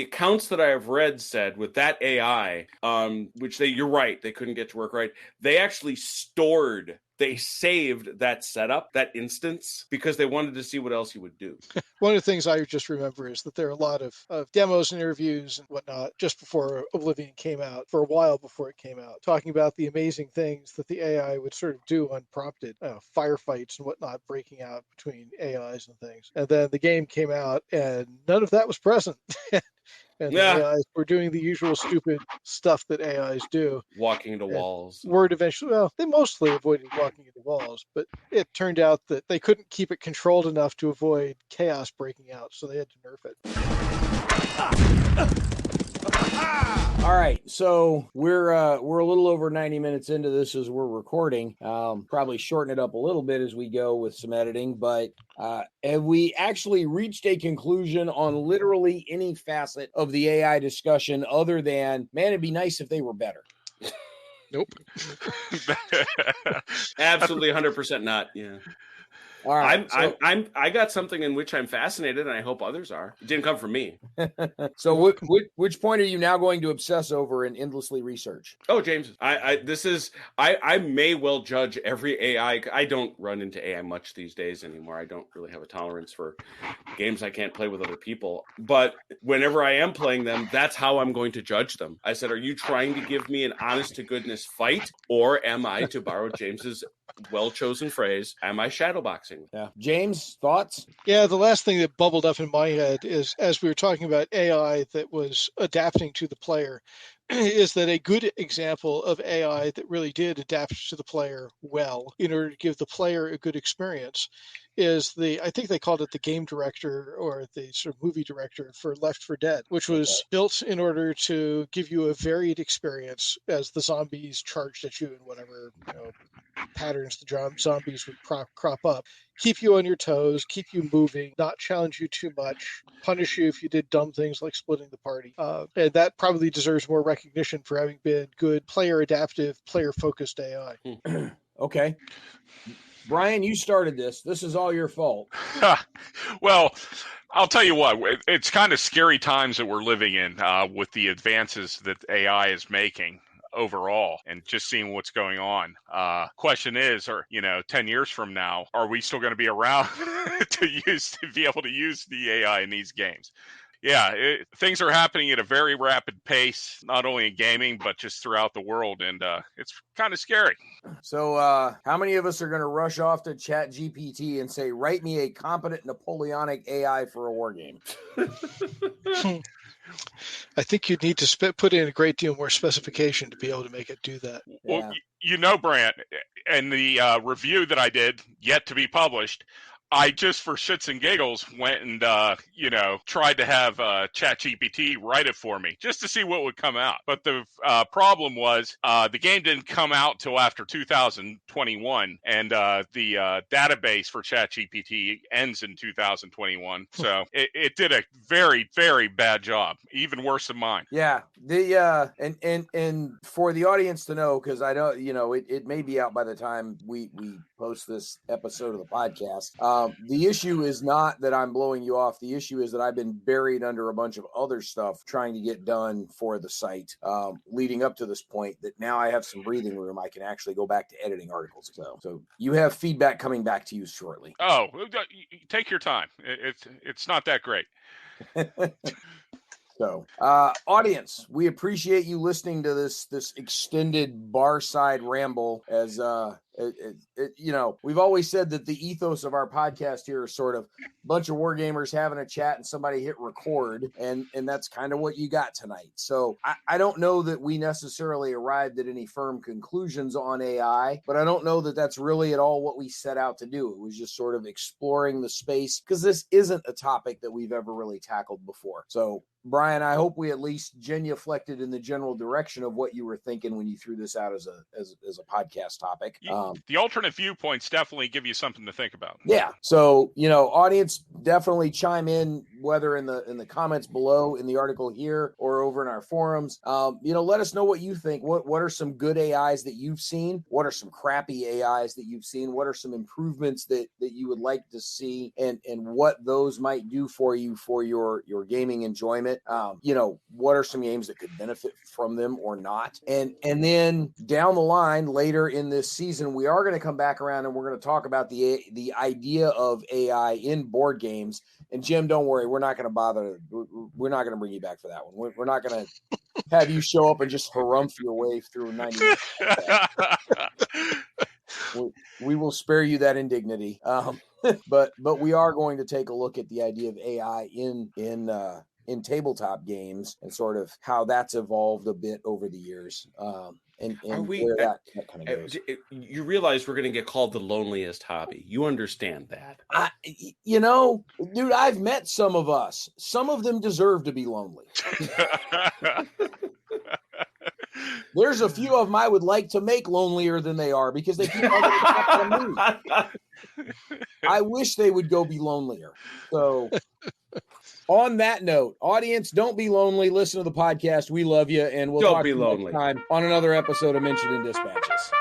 accounts that I have read said with that AI, you're right, they couldn't get to work right. They actually stored they saved that setup, that instance, because they wanted to see what else he would do. One of the things I just remember is that there are a lot of demos and interviews and whatnot just before Oblivion came out, for a while before it came out, talking about the amazing things that the AI would sort of do unprompted, firefights and whatnot breaking out between AIs and things. And then the game came out and none of that was present. And the AIs were doing the usual stupid stuff that AIs do. Walking into walls. Word eventually, well, they mostly avoided walking into walls, but it turned out that they couldn't keep it controlled enough to avoid chaos breaking out, so they had to nerf it. All right, so we're a little over 90 minutes into this as we're recording. Probably shorten it up a little bit as we go with some editing, but have we actually reached a conclusion on literally any facet of the AI discussion other than, man, it'd be nice if they were better? Nope. Absolutely 100% not. Yeah. All right, I got something in which I'm fascinated, and I hope others are. It didn't come from me. So which point are you now going to obsess over and endlessly research? Oh, James, I may well judge every AI. I don't run into AI much these days anymore. I don't really have a tolerance for games I can't play with other people. But whenever I am playing them, that's how I'm going to judge them. I said, are you trying to give me an honest to goodness fight, or am I, to borrow James's well-chosen phrase, am I shadowboxing? Yeah. James, thoughts? Yeah, the last thing that bubbled up in my head is, as we were talking about AI that was adapting to the player, is that a good example of AI that really did adapt to the player well in order to give the player a good experience is I think they called it the game director or the sort of movie director for Left 4 Dead, which was built in order to give you a varied experience as the zombies charged at you in whatever, patterns the zombies would crop up, keep you on your toes, keep you moving, not challenge you too much, punish you if you did dumb things like splitting the party. And that probably deserves more recognition for having been good player adaptive, player focused AI. Okay. Bryan, you started this. This is all your fault. Well, I'll tell you what, it's kind of scary times that we're living in with the advances that AI is making overall and just seeing what's going on. Question is, 10 years from now, are we still going to be around to be able to use the AI in these games? Yeah, things are happening at a very rapid pace, not only in gaming, but just throughout the world. And it's kind of scary. So how many of us are going to rush off to ChatGPT and say, write me a competent Napoleonic AI for a war game? I think you'd need to put in a great deal more specification to be able to make it do that. Well, Brant, and the review that I did, yet to be published, I just for shits and giggles went and, tried to have ChatGPT write it for me just to see what would come out. But the problem was the game didn't come out till after 2021, and the database for ChatGPT ends in 2021. So it did a very, very bad job, even worse than mine. Yeah. And for the audience to know, because I know, it may be out by the time we post this episode of the podcast. The issue is not that I'm blowing you off. The issue is that I've been buried under a bunch of other stuff trying to get done for the site leading up to this point that now I have some breathing room. I can actually go back to editing articles. So you have feedback coming back to you shortly. Oh, take your time. It's not that great. So, audience, we appreciate you listening to this extended bar side ramble. As we've always said that the ethos of our podcast here is sort of a bunch of wargamers having a chat and somebody hit record, and that's kind of what you got tonight. So I don't know that we necessarily arrived at any firm conclusions on AI, but I don't know that that's really at all what we set out to do. It was just sort of exploring the space because this isn't a topic that we've ever really tackled before. So Bryan, I hope we at least genuflected in the general direction of what you were thinking when you threw this out as a podcast topic. The alternate viewpoints definitely give you something to think about. Yeah. So, audience, definitely chime in, whether in the comments below in the article here or over in our forums. Let us know what you think. What are some good AIs that you've seen? What are some crappy AIs that you've seen? What are some improvements that you would like to see, and what those might do for you for your gaming enjoyment? What are some games that could benefit from them or not? And then down the line later in this season, we are going to come back around and we're going to talk about the idea of AI in board games. And Jim, don't worry, we're not going to bother. We're not going to bring you back for that one. We're not going to have you show up and just harumph your way through 90 minutes. We will spare you that indignity. But we are going to take a look at the idea of AI in tabletop games and sort of how that's evolved a bit over the years. And where that kind of goes. You realize we're going to get called the loneliest hobby. You understand that. Dude, I've met some of us. Some of them deserve to be lonely. There's a few of them I would like to make lonelier than they are because they keep on me. I wish they would go be lonelier. So on that note, audience, don't be lonely. Listen to the podcast. We love you, and we'll talk to you next time on another episode of Mentioned in Dispatches.